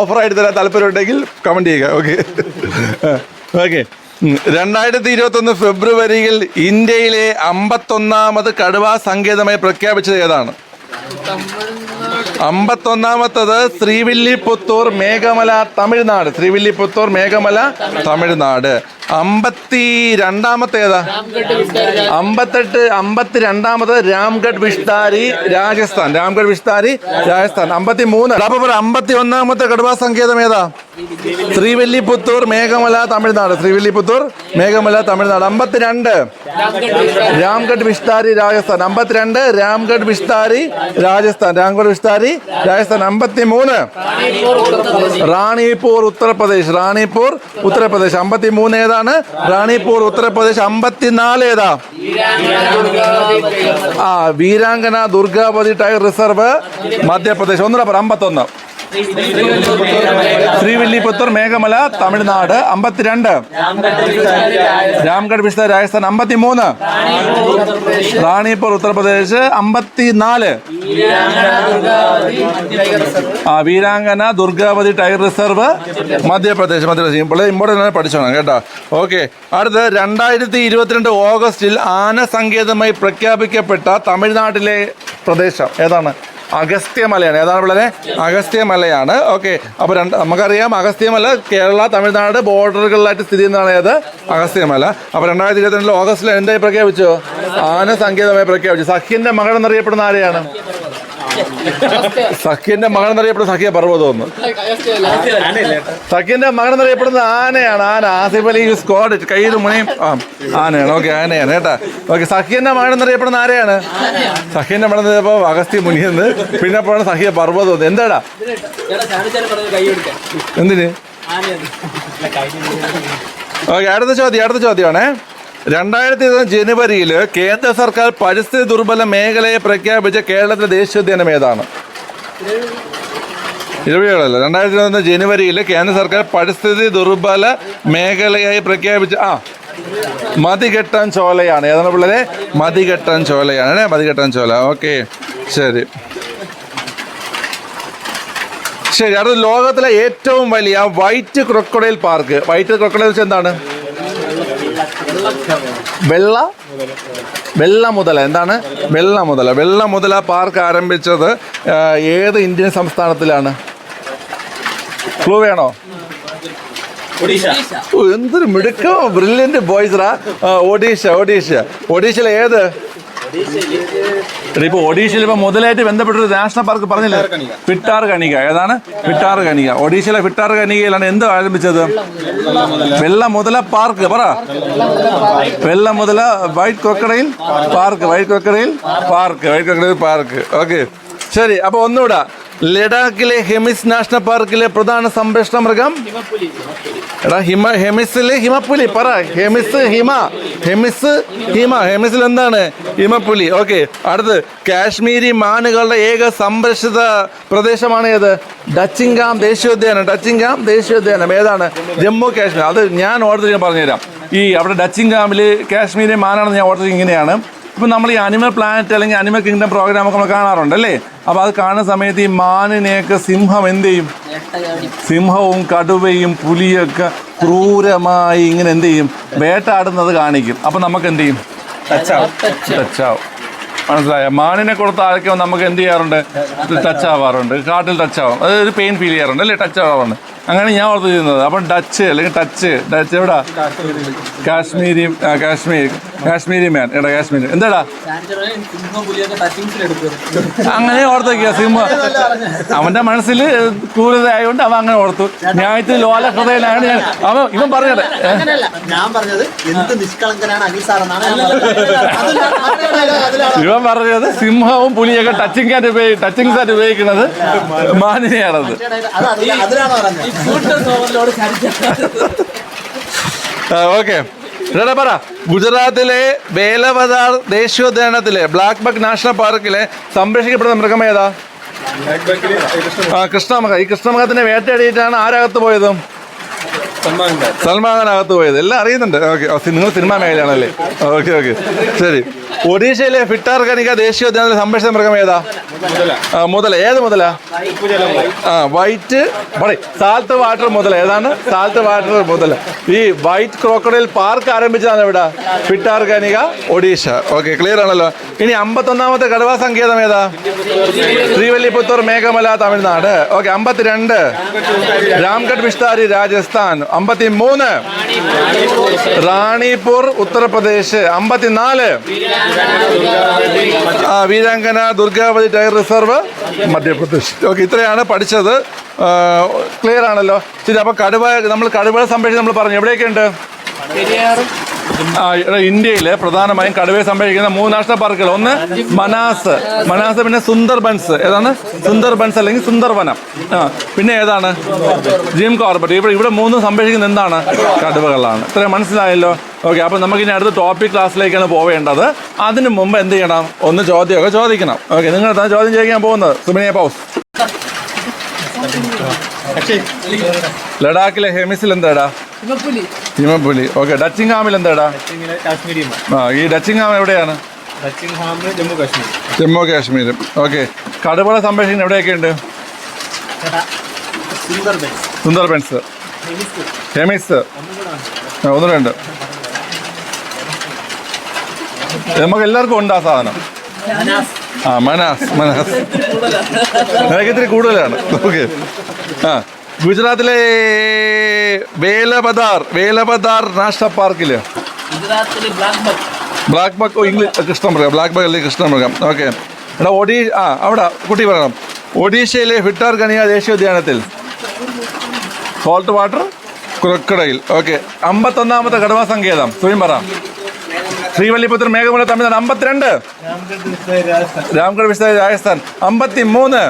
ഓഫറായിട്ട് തരാൻ താല്പര്യം ഉണ്ടെങ്കിൽ കമൻറ്റ് ചെയ്യുക. Okay okay. 2021 ഫെബ്രുവരിയിൽ ഇന്ത്യയിലെ 51ാമത് കടുവാ സങ്കേതമായി പ്രഖ്യാപിച്ചത് ഏതാണ്? 51ാമത്തത് ശ്രീവില്ലിപുത്തൂർ മേഘമല, തമിഴ്നാട്. ശ്രീവില്ലിപുത്തൂർ മേഘമല, തമിഴ്നാട്. 52ാമത്തെ ഏതാ? 52ാമത് രാംഗഡ് വിഷ്താരി, രാജസ്ഥാൻ. രാംഗഡ് വിഷ്താരി, രാജസ്ഥാൻ. 53. അപ്പോൾ 51ാമത്തെ കടുവാ സങ്കേതം ഏതാ? ശ്രീവില്ലിപുത്തൂർ മേഘമല, തമിഴ്നാട്. ശ്രീവില്ലിപുത്തൂർ മേഘമല, തമിഴ്നാട്. 52 രാംഗഡ് വിഷ്താരി, രാജസ്ഥാൻ. 52 രാംഗഡ് വിഷ്താരി, രാജസ്ഥാൻ. രാംഗഡ് വിഷ്താരി, രാജസ്ഥാൻ. 53 റാണിപൂർ, ഉത്തർപ്രദേശ്. റാണിപൂർ, ഉത്തർപ്രദേശ്. 53 ഏതാണ്? റാണിപൂർ, ഉത്തർപ്രദേശ്. 54 ഏതാ? Veerangana Durgavati tiger reserve, Madhya Pradesh. 51 Srivilliputhur Meghamalai, Tamil Nadu. 52 Ramgarh Vishdhari, Rajasthan. 53 Ranipur, Uttar Pradesh. 54 Veerangana Durgavati tiger reserve, Madhya Pradesh. ഇപ്പോൾ ഇമ്പോർട്ടൻ്റ് പഠിച്ചോണം കേട്ടോ. ഓക്കെ. അടുത്ത് 2022 ഓഗസ്റ്റിൽ ആന സങ്കേതമായി പ്രഖ്യാപിക്കപ്പെട്ട തമിഴ്നാട്ടിലെ പ്രദേശം ഏതാണ്? അഗസ്ത്യമലയാണ്. ഏതാണ് പിള്ളേരെ? അഗസ്ത്യമലയാണ്. ഓക്കെ. അപ്പോൾ നമുക്കറിയാം അഗസ്ത്യമല കേരള തമിഴ്നാട് ബോർഡറുകളിലായിട്ട് സ്ഥിതി ചെയ്യുന്നതാണ്. ഏത്? അഗസ്ത്യമല. അപ്പോൾ 2022 ഓഗസ്റ്റിൽ എന്തായി പ്രഖ്യാപിച്ചു? ആന സങ്കേതമായി പ്രഖ്യാപിച്ചു. സഖ്യന്റെ മകൾ എന്നറിയപ്പെടുന്ന ആരെയാണ്? സഖ്യന്റെ മകൾ എന്നറിയപ്പെടുന്ന സഖ്യ പർവ്വതം. സഖ്യന്റെ മകൾ എന്നറിയപ്പെടുന്ന ആനയാണ്. ആന. ആസിഫ് അലി സ്ക്വാഡ് കയ്യിൽ മുനയും ആനയാണ്. ഓക്കെ, ആനയാണ് കേട്ടാ. ഓക്കെ. സഖ്യന്റെ മകൾ എന്നറിയപ്പെടുന്ന ആരെയാണ്? സഖ്യന്റെ മകൾ എന്നറിയപ്പോൾ അഗസ്ത്യ മുനിയെന്ന്, പിന്നെ അപ്പോഴാണ് സഖ്യ പർവ്വതം. എന്താടാ? എന്തിന്? ഓക്കെ. അടുത്ത ചോദ്യമാണേ. 2020 ജനുവരിയിൽ കേന്ദ്ര സർക്കാർ പരിസ്ഥിതി ദുർബല മേഖലയെ പ്രഖ്യാപിച്ച കേരളത്തിലെ ദേശീയോദ്യാനം ഏതാണ്? 2020 ജനുവരിയിൽ കേന്ദ്ര സർക്കാർ പരിസ്ഥിതി ദുർബല മേഖലയായി പ്രഖ്യാപിച്ച മതികെട്ടൻ ചോലയാണ്. ഏതാണ് പിള്ളേരെ? മതികെട്ടൻ ചോലയാണ്. മതികെട്ടൻ ചോല. ഓക്കെ, ശരി. അടുത്ത ലോകത്തിലെ ഏറ്റവും വലിയ white crocodile park. White crocodile വെച്ചാൽ എന്താണ്? വെള്ളമുതല. എന്താണ്? വെള്ളമുതല പാർക്ക് ആരംഭിച്ചത് ഏത് ഇന്ത്യൻ സംസ്ഥാനത്തിലാണ്? ക്ലൂ വേണോ? എന്തൊരു മിടുക്കോ, ബ്രില്യന്റ് ബോയ്സറാ. ഒഡീഷയിലെ ഏത്? ഇപ്പോൾ ഒഡീഷയിൽ ഇപ്പൊ മുതലായിട്ട് ബന്ധപ്പെട്ടൊരു നാഷണൽ പാർക്ക് പറഞ്ഞില്ലേ? പിട്ടാർ കണിക. ഏതാണ്? പിട്ടാർ കണിക. ഒഡീഷയിലെ പിട്ടാർ കണികയിലാണ് എന്ത് ആരംഭിച്ചത്? വെള്ളമുതല പാർക്ക്. പറ. വെള്ളമുതല വൈറ്റ് ക്രൊക്കഡൈൽ പാർക്ക്. ഓക്കെ, ശരി. അപ്പൊ ഒന്നുകൂടെ, ലഡാക്കിലെ ഹെമിസ് നാഷണൽ പാർക്കിലെ പ്രധാന സംരക്ഷണ മൃഗം? ഹെമിസിലെ ഹിമപ്പുലി. പറ. ഹെമിസിൽ എന്താണ്? ഹിമപ്പുലി. ഓക്കെ. അടുത്ത്, കാശ്മീരി മാനുകളുടെ ഏക സംരക്ഷിത പ്രദേശമാണ് ഏത്? ഡച്ചിങ്ഗാം ദേശീയോദ്യാനം. ഏതാണ്? ജമ്മു കാശ്മീർ. അത് ഞാൻ ഓർഡർ പറഞ്ഞുതരാം. അവിടെ ഡച്ചിങ്ഗാമിൽ കാശ്മീരി മാനാണെന്ന് ഞാൻ ഓർഡർ ഇങ്ങനെയാണ്. ഇപ്പം നമ്മൾ ഈ അനിമൽ പ്ലാനറ്റ് അല്ലെങ്കിൽ അനിമൽ കിങ്ഡം പ്രോഗ്രാമൊക്കെ നമ്മൾ കാണാറുണ്ട് അല്ലേ? അപ്പോൾ അത് കാണുന്ന സമയത്ത് ഈ മാനിനെയൊക്കെ സിംഹം എന്ത് ചെയ്യും? സിംഹവും കടുവയും പുലിയൊക്കെ ക്രൂരമായി ഇങ്ങനെ എന്ത് ചെയ്യും? വേട്ടാടുന്നത് കാണിക്കും. അപ്പം നമുക്ക് എന്ത് ചെയ്യും? ടച്ചാവും. മനസ്സിലായ? മാനിനെ കൊടുത്ത ആൾക്കും നമുക്ക് എന്ത് ചെയ്യാറുണ്ട്? ടച്ചാവാറുണ്ട്. കാട്ടിൽ ടച്ചാവും. അത് ഒരു പെയിൻ ഫീൽ ചെയ്യാറുണ്ട് അല്ലേ? ടച്ചാവാറുണ്ട്. അങ്ങനെ ഞാൻ ഓർത്ത് ചെയ്യുന്നത്. അപ്പം ടച്ച് അല്ലെങ്കിൽ ടച്ച് എവിടാ? കാശ്മീരി മാൻ. കാശ്മീരി എന്താടാ? അങ്ങനെ ഓർത്ത് വയ്ക്കുക. സിംഹം അവന്റെ മനസ്സിൽ ക്രൂരത ആയതുകൊണ്ട് അവൻ അങ്ങനെ ഓർത്തു. ഞാൻ ഇത് ലോല ഹൃദയനാണ് ഇവൻ പറഞ്ഞത്. ഇവൻ പറഞ്ഞത് സിംഹവും പുലിയൊക്കെ ടച്ചിങ് സാറ്റ് ഉപയോഗിക്കുന്നത് മാനിനെയാണത്. ഓക്കെ പറ. ഗുജറാത്തിലെ വേലവദാർ ദേശീയോദ്യാനത്തിലെ ബ്ലാക്ക് ബക്ക് നാഷണൽ പാർക്കിലെ സംരക്ഷിക്കപ്പെടുന്ന മൃഗം ഏതാ? കൃഷ്ണമൃഗ. ഈ കൃഷ്ണമൃഗത്തിനെ വേട്ടയാടിയിട്ടാണ് ആരകത്ത് പോയത്? സൽമാൻ ഖാൻ അകത്ത് പോയത്. എല്ലാം അറിയുന്നുണ്ട്. ഓക്കെ, നിങ്ങൾ സിനിമാ മേഖലയാണല്ലേ? ഓക്കെ ഓക്കെ, ശരി. ഒഡീഷയിലെ ഭിട്ടാർകനിക ദേശീയോദ്യാനത്തിലെ സംരക്ഷിത മൃഗം ഏതാ? മുതല. ഏത് മുതല? വൈറ്റ് സാൾട്ട് വാട്ടർ മുതല. ഏതാണ്? സാൾട്ട് വാട്ടർ മുതല. ഈ വൈറ്റ് ക്രോക്കഡൈൽ പാർക്ക് ആരംഭിച്ചതാണ് ഇവിടെ? ഭിട്ടാർകനിക, ഒഡീഷ. ഓക്കെ, ക്ലിയർ ആണല്ലോ. ഇനി 51ാമത്തെ കടുവാ സങ്കേതം ഏതാ? Srivilliputhur, Meghamalai, Tamil Nadu. Okay, 52 Ramgarh Vishdhari, Rajasthan. 53 Ranipur, Uttar Pradesh. 54 Veerangana Durgavati tiger reserve, Madhya Pradesh. Okay, ഇത്രയാണ് പഠിച്ചത്. ക്ലിയർ ആണല്ലോ? ശരി. അപ്പോൾ കടുവ സംരക്ഷിച്ച് നമ്മൾ പറഞ്ഞു. എവിടെയൊക്കെയുണ്ട്? ഇന്ത്യയിൽ പ്രധാനമായും കടുവയെ സംരക്ഷിക്കുന്ന 3 നാഷണൽ പാർക്കുകൾ. ഒന്ന് മനാസ്, പിന്നെ സുന്ദർബൻസ്. ഏതാണ്? സുന്ദർബൻസ് അല്ലെങ്കിൽ സുന്ദർവനം. പിന്നെ ഏതാണ്? Jim Corbett. ഇവിടെ 3 സംരക്ഷിക്കുന്ന എന്താണ്? കടുവകളാണ്. ഇത്രയും മനസ്സിലായല്ലോ? ഓക്കെ, അപ്പോൾ നമുക്കിനി അടുത്ത ടോപ്പിക് ക്ലാസ്സിലേക്കാണ് പോവേണ്ടത്. അതിനു മുമ്പ് എന്ത് ചെയ്യണം? ഒന്ന് ചോദ്യമൊക്കെ ചോദിക്കണം. ഓക്കെ, നിങ്ങൾ തന്നെ ചോദ്യം ചോദിക്കാൻ പോകുന്നത്. സുമിനിയ പൗസ്. ലഡാക്കിലെ ഹെമിസിൽ എന്താടാ? ഹിമപ്പുലി. ഓക്കെ, ഡച്ചിങ്ഹാമിൽ എന്താടാ? ഈ ഡച്ചിങ്ഹാം എവിടെയാണ്? ജമ്മു കാശ്മീരും. ഓക്കെ, കടുവകളെ സംരക്ഷിക്കുന്ന എവിടെയൊക്കെ ഉണ്ട്? സുന്ദർബൻസ്, ഹെമിസ്. ഒന്നുണ്ട്. നമുക്ക് എല്ലാവർക്കും ഉണ്ട് ആ സാധനം. മനാസ്. എനിക്ക് ഇത്തിരി കൂടുതലാണ്. ഓക്കെ. ഗുജറാത്തിലെ വേലബദാർ നാഷണൽ പാർക്കില് ബ്ലാക്ക് ബക്ക്. ഇംഗ്ലീഷ് കൃഷ്ണമൃഗം. ബ്ലാക്ക് ബക്ക് അല്ലെങ്കിൽ കൃഷ്ണമൃഗം. ഓക്കെ. എടാ അവിടെ കുട്ടി പറയണം. ഒഡീഷയിലെ ഭിട്ടാർകനിക ദേശീയോദ്യാനത്തിൽ സോൾട്ട് വാട്ടർ ക്രൊക്കഡൈൽ. ഓക്കെ, 51ാമത്തെ കടുവാ സങ്കേതം. സുയം പറ. ശ്രീവല്ലിപുത്തൂർ, മേഘമല, തമിഴ്നാട്. 52 രാംഗഡ് വിസ്താരി, രാജസ്ഥാൻ. 53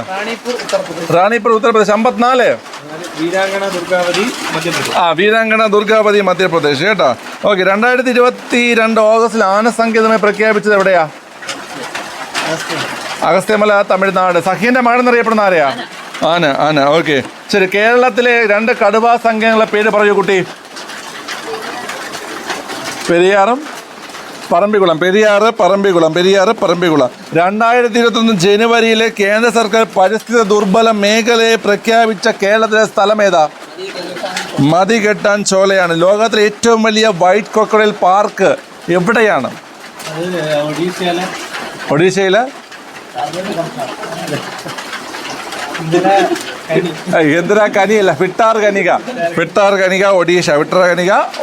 റാണിപൂർ, ഉത്തർപ്രദേശ്. 54 വീരാങ്കന ദുർഗാവതി, മധ്യപ്രദേശ്. കേട്ടോ? ഓക്കെ, 2022 ഓഗസ്റ്റിൽ ആനസങ്കേതമായി പ്രഖ്യാപിച്ചത് എവിടെയാ? അഗസ്ത്യമല, തമിഴ്നാട്. സഖ്യന്റെ മകൻ എന്നറിയപ്പെടുന്ന ആരെയാ? ആന. ഓക്കെ, ശരി. കേരളത്തിലെ 2 കടുവാ സങ്കേതങ്ങളുടെ പേര് പറയൂ കുട്ടി. പെരിയാറും പറമ്പിക്കുളം. പെരിയാറ്, പറമ്പിക്കുളം. 2021 ജനുവരിയിലെ കേന്ദ്ര സർക്കാർ പരിസ്ഥിതി ദുർബല മേഖലയെ പ്രഖ്യാപിച്ച കേരളത്തിലെ സ്ഥലം ഏതാ? മതികെട്ടാൻ ചോലയാണ്. ലോകത്തിലെ ഏറ്റവും വലിയ വൈറ്റ് ക്രോക്കഡൈൽ പാർക്ക് എവിടെയാണ്? ഒഡീഷയിലെ എന്തിനാ കനിയല്ല, ഭിട്ടാർകനിക,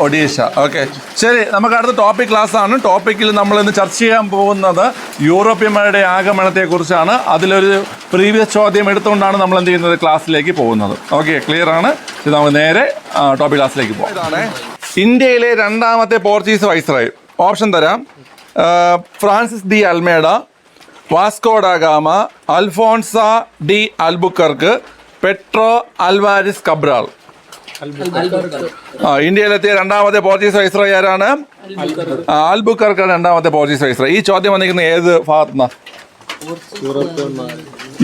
ഒഡീഷ. ഓക്കെ, ശരി. നമുക്ക് അടുത്ത ടോപ്പിക് ക്ലാസ് ആണ്. ടോപ്പിക്കിൽ നമ്മൾ ഇന്ന് ചർച്ച ചെയ്യാൻ പോകുന്നത് യൂറോപ്യന്മാരുടെ ആഗമനത്തെ കുറിച്ചാണ്. അതിലൊരു പ്രീവിയസ് ചോദ്യം എടുത്തുകൊണ്ടാണ് നമ്മൾ എന്ത് ചെയ്യുന്നത്? ക്ലാസ്സിലേക്ക് പോകുന്നത്. ഓക്കെ, ക്ലിയർ ആണ്? ഇത് നമുക്ക് നേരെ ടോപ്പിക് ക്ലാസ്സിലേക്ക് പോകാം. ഇതാണ് ഇന്ത്യയിലെ 2ാമത്തെ പോർച്ചുഗീസ് വൈസ്രോയി. ഓപ്ഷൻ തരാം. Francis de Almeida, Vasco da Gama, Afonso de Albuquerque, Pedro Alvares Cabral. ഇന്ത്യയിലെത്തിയ 2ാമത്തെ പോർച്ചുഗീസ് വൈസ്രോയി ആരാണ്? അൽബുക്കർക്കാണ് 2ാമത്തെ പോർച്ചുഗീസ് വൈസ്രോയി. ഈ ചോദ്യം വന്നിരിക്കുന്ന ഏത് ഭാഗത്തുനിന്നാ?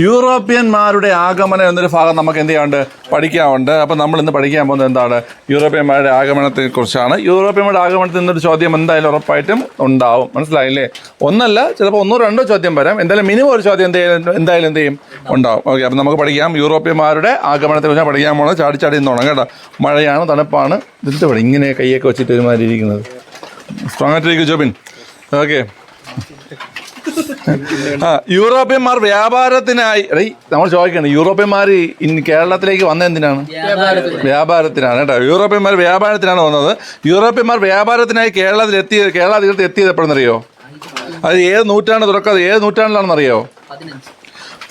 യൂറോപ്യന്മാരുടെ ആഗമനം എന്നൊരു ഭാഗം നമുക്ക് എന്ത് ചെയ്യാണ്ട് പഠിക്കാറുണ്ട്. അപ്പം നമ്മൾ ഇന്ന് പഠിക്കാൻ പോകുന്നത് എന്താണ്? യൂറോപ്യന്മാരുടെ ആഗമനത്തെ കുറിച്ചാണ്. യൂറോപ്യന്മാരുടെ ആഗമനത്തിൽ നിന്നൊരു ചോദ്യം എന്തായാലും ഉറപ്പായിട്ടും ഉണ്ടാവും. മനസ്സിലായില്ലേ? ഒന്നല്ല, ചിലപ്പോൾ 1-2 ചോദ്യം വരാം. എന്തായാലും മിനിമം ഒരു ചോദ്യം എന്തായാലും എന്ത് ചെയ്യും? ഉണ്ടാവും. ഓക്കെ, അപ്പം നമുക്ക് പഠിക്കാം. യൂറോപ്യന്മാരുടെ ആഗമനത്തെ കുറിച്ച് പഠിക്കാൻ പോകുന്നത്. ചാടി നിന്നോണം കേട്ടോ. മഴയാണ്, തണുപ്പാണ്. ഇതിട്ട് പഠി. ഇങ്ങനെ കൈയൊക്കെ വെച്ചിട്ട് ഒരുമാതിരി ഇരിക്കുന്നത്. സ്ട്രോങ് ആയിട്ടിരിക്കും ജോബിൻ. ഓക്കെ. യൂറോപ്യന്മാർ വ്യാപാരത്തിനായി നമ്മൾ ചോദിക്കണം. യൂറോപ്യന്മാർ കേരളത്തിലേക്ക് വന്നത് എന്തിനാണ്? വ്യാപാരത്തിനാണ് കേട്ടോ. യൂറോപ്യന്മാർ വ്യാപാരത്തിനാണ് വന്നത്. യൂറോപ്യന്മാർ വ്യാപാരത്തിനായി കേരള തീരത്ത് എത്തിയത് എപ്പോഴെന്നറിയോ? അത് ഏത് നൂറ്റാണ്ട് തുറക്കാതെ ഏത് നൂറ്റാണ്ടിലാണെന്നറിയോ?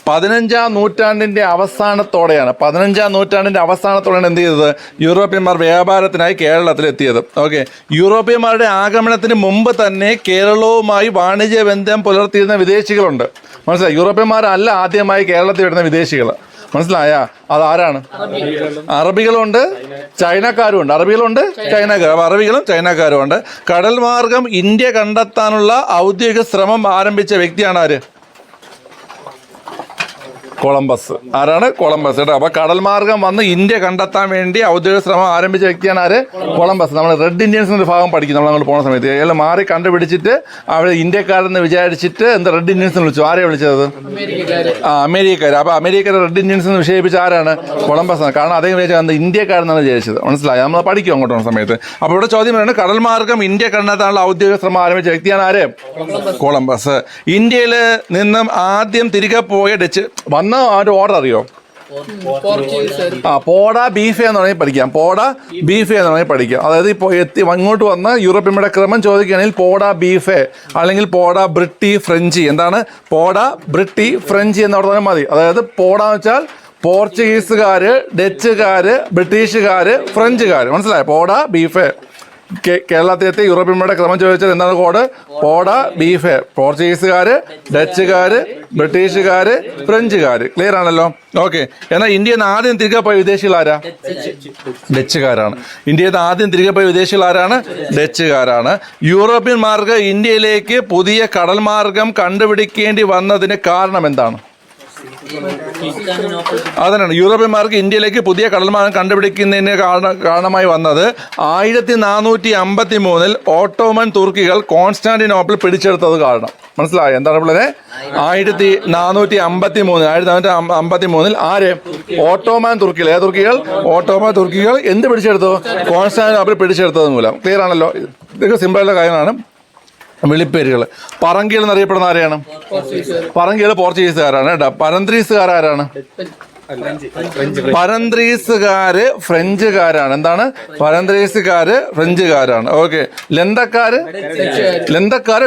15ാം നൂറ്റാണ്ടിൻ്റെ അവസാനത്തോടെയാണ്. 15ാം നൂറ്റാണ്ടിൻ്റെ അവസാനത്തോടെയാണ് എന്ത് ചെയ്തത്? യൂറോപ്യന്മാർ വ്യാപാരത്തിനായി കേരളത്തിലെത്തിയത്. ഓക്കെ, യൂറോപ്യന്മാരുടെ ആഗമനത്തിന് മുമ്പ് തന്നെ കേരളവുമായി വാണിജ്യ ബന്ധം പുലർത്തിയിരുന്ന വിദേശികളുണ്ട്. മനസ്സിലായി? യൂറോപ്യന്മാരല്ല ആദ്യമായി കേരളത്തിൽ വരുന്ന വിദേശികൾ. മനസ്സിലായ? അതാരാണ്? അറബികളുണ്ട്, ചൈനക്കാരുമുണ്ട്. അറബികളുണ്ട്, ചൈനക്കാർ. അപ്പോൾ അറബികളും ചൈനക്കാരും ഉണ്ട്. കടൽ മാർഗം ഇന്ത്യ കണ്ടെത്താനുള്ള ഔദ്യോഗിക ശ്രമം ആരംഭിച്ച വ്യക്തിയാണ് ആര്? കൊളംബസ്. ആരാണ്? കൊളംബസ്. കേട്ടോ. അപ്പോൾ കടൽ മാർഗം വന്ന് ഇന്ത്യ കണ്ടെത്താൻ വേണ്ടി ഔദ്യോഗിക ശ്രമം ആരംഭിച്ച വ്യക്തിയാണ് ആര്? കൊളംബസ്. നമ്മൾ റെഡ് ഇന്ത്യൻസ് എന്നൊരു ഭാഗം പഠിക്കും നമ്മൾ അങ്ങോട്ട് പോകുന്ന സമയത്ത്. അയാൾ മാറി കണ്ടുപിടിച്ചിട്ട് അവിടെ ഇന്ത്യക്കാരെന്ന് വിചാരിച്ചിട്ട് എന്താ റെഡ് ഇന്ത്യൻസ് എന്ന് വിളിച്ചു. ആരെയാണ് വിളിച്ചത്? അമേരിക്കക്കാർ. അപ്പോൾ അമേരിക്കക്കാർ റെഡ് ഇന്ത്യൻസ് എന്ന് വിശേഷിപ്പിച്ച ആരാണ്? കൊളംബസ് ആണ്. കാരണം അദ്ദേഹം വിചാരിച്ചത് ഇന്ത്യക്കാരെന്നാണ് വിചാരിച്ചത്. മനസ്സിലായി? നമ്മൾ പഠിക്കും അങ്ങോട്ട് പോകുന്ന സമയത്ത്. അപ്പോൾ ഇവിടെ ചോദ്യം പറയുന്നത് കടൽ മാർഗം ഇന്ത്യ കണ്ടെത്താനുള്ള ഔദ്യോഗിക ശ്രമം ആരംഭിച്ച വ്യക്തിയാണ് ആര്? കൊളംബസ്. ഇന്ത്യയിൽ നിന്നും ആദ്യം തിരികെ പോയ ഡച്ച് വന്ന ഒരു ഓർഡർ അറിയോ? പോഡ ബീഫെ എന്ന് പറഞ്ഞാൽ പഠിക്കാം. പോഡ ബീഫെ എന്ന് പറഞ്ഞാൽ പഠിക്കാം. അതായത് ഇപ്പോൾ അങ്ങോട്ട് വന്ന് യൂറോപ്യന്മാരുടെ ക്രമം ചോദിക്കുകയാണെങ്കിൽ പോഡ ബീഫെ അല്ലെങ്കിൽ പോഡ ബ്രിട്ടി ഫ്രഞ്ചി. എന്താണ് പോഡ ബ്രിട്ടി ഫ്രഞ്ചി എന്ന് പറഞ്ഞാൽ മതി. അതായത് പോഡ എന്ന് വെച്ചാൽ പോർച്ചുഗീസുകാര്, ഡച്ചുകാര്, ബ്രിട്ടീഷുകാര്, ഫ്രഞ്ചുകാർ. മനസ്സിലായോ? പോഡ ബീഫെ. കേരളത്തിലെത്തി യൂറോപ്യന്മാരുടെ ക്രമം ചോദിച്ചാൽ എന്താണ് കോഡ്? പോഡ ബീഫെ. പോർച്ചുഗീസുകാര്, ഡച്ചുകാര്, ബ്രിട്ടീഷുകാര്, ഫ്രഞ്ചുകാര്. ക്ലിയർ ആണല്ലോ? ഓക്കെ. എന്നാൽ ഇന്ത്യയിൽ നിന്ന് ആദ്യം തിരികെ പോയ വിദേശികൾ ആരാ? ഡച്ചുകാരാണ്. ഇന്ത്യയിൽ നിന്ന് ആദ്യം തിരികെ പോയ വിദേശികൾ ആരാണ്? ഡച്ചുകാരാണ്. യൂറോപ്യന്മാർക്ക് ഇന്ത്യയിലേക്ക് പുതിയ കടൽ മാർഗം കണ്ടുപിടിക്കേണ്ടി വന്നതിന് കാരണം എന്താണ്? അതന്നെയാണ് യൂറോപ്യന്മാർക്ക് ഇന്ത്യയിലേക്ക് പുതിയ കടൽമാർഗം കണ്ടുപിടിക്കുന്നതിന് കാരണമായി വന്നത് 1453 ഓട്ടോമൻ തുർക്കികൾ കോൺസ്റ്റാന്റിനോപ്പിൾ പിടിച്ചെടുത്തത് കാരണം. മനസ്സിലായോ എന്താണ് പിള്ളേരെ? 1453 ആര്? ഓട്ടോമൻ തുർക്കികൾ. ഏത് തുർക്കികൾ? ഓട്ടോമൻ തുർക്കികൾ എന്ത് പിടിച്ചെടുത്തു? കോൺസ്റ്റാന്റിനോപ്പിൾ പിടിച്ചെടുത്തത് മൂലം. ക്ലിയർ ആണല്ലോ? ഇതൊക്കെ സിമ്പിളായിട്ടുള്ള കാര്യമാണ്. വിളിപ്പേരുകൾ. പറങ്കികൾ എന്നറിയപ്പെടുന്ന ആരെയാണ്? പറങ്കികൾ പോർച്ചുഗീസുകാരാണ് കേട്ടോ. പരന്ത്രീസുകാരാരാണ്? പരന്ത്രീസുകാര് ഫ്രഞ്ചുകാരാണ്. എന്താണ്? പരന്ത്രീസുകാര് ഫ്രഞ്ചുകാരാണ്. ഓക്കെ. ലന്തക്കാര്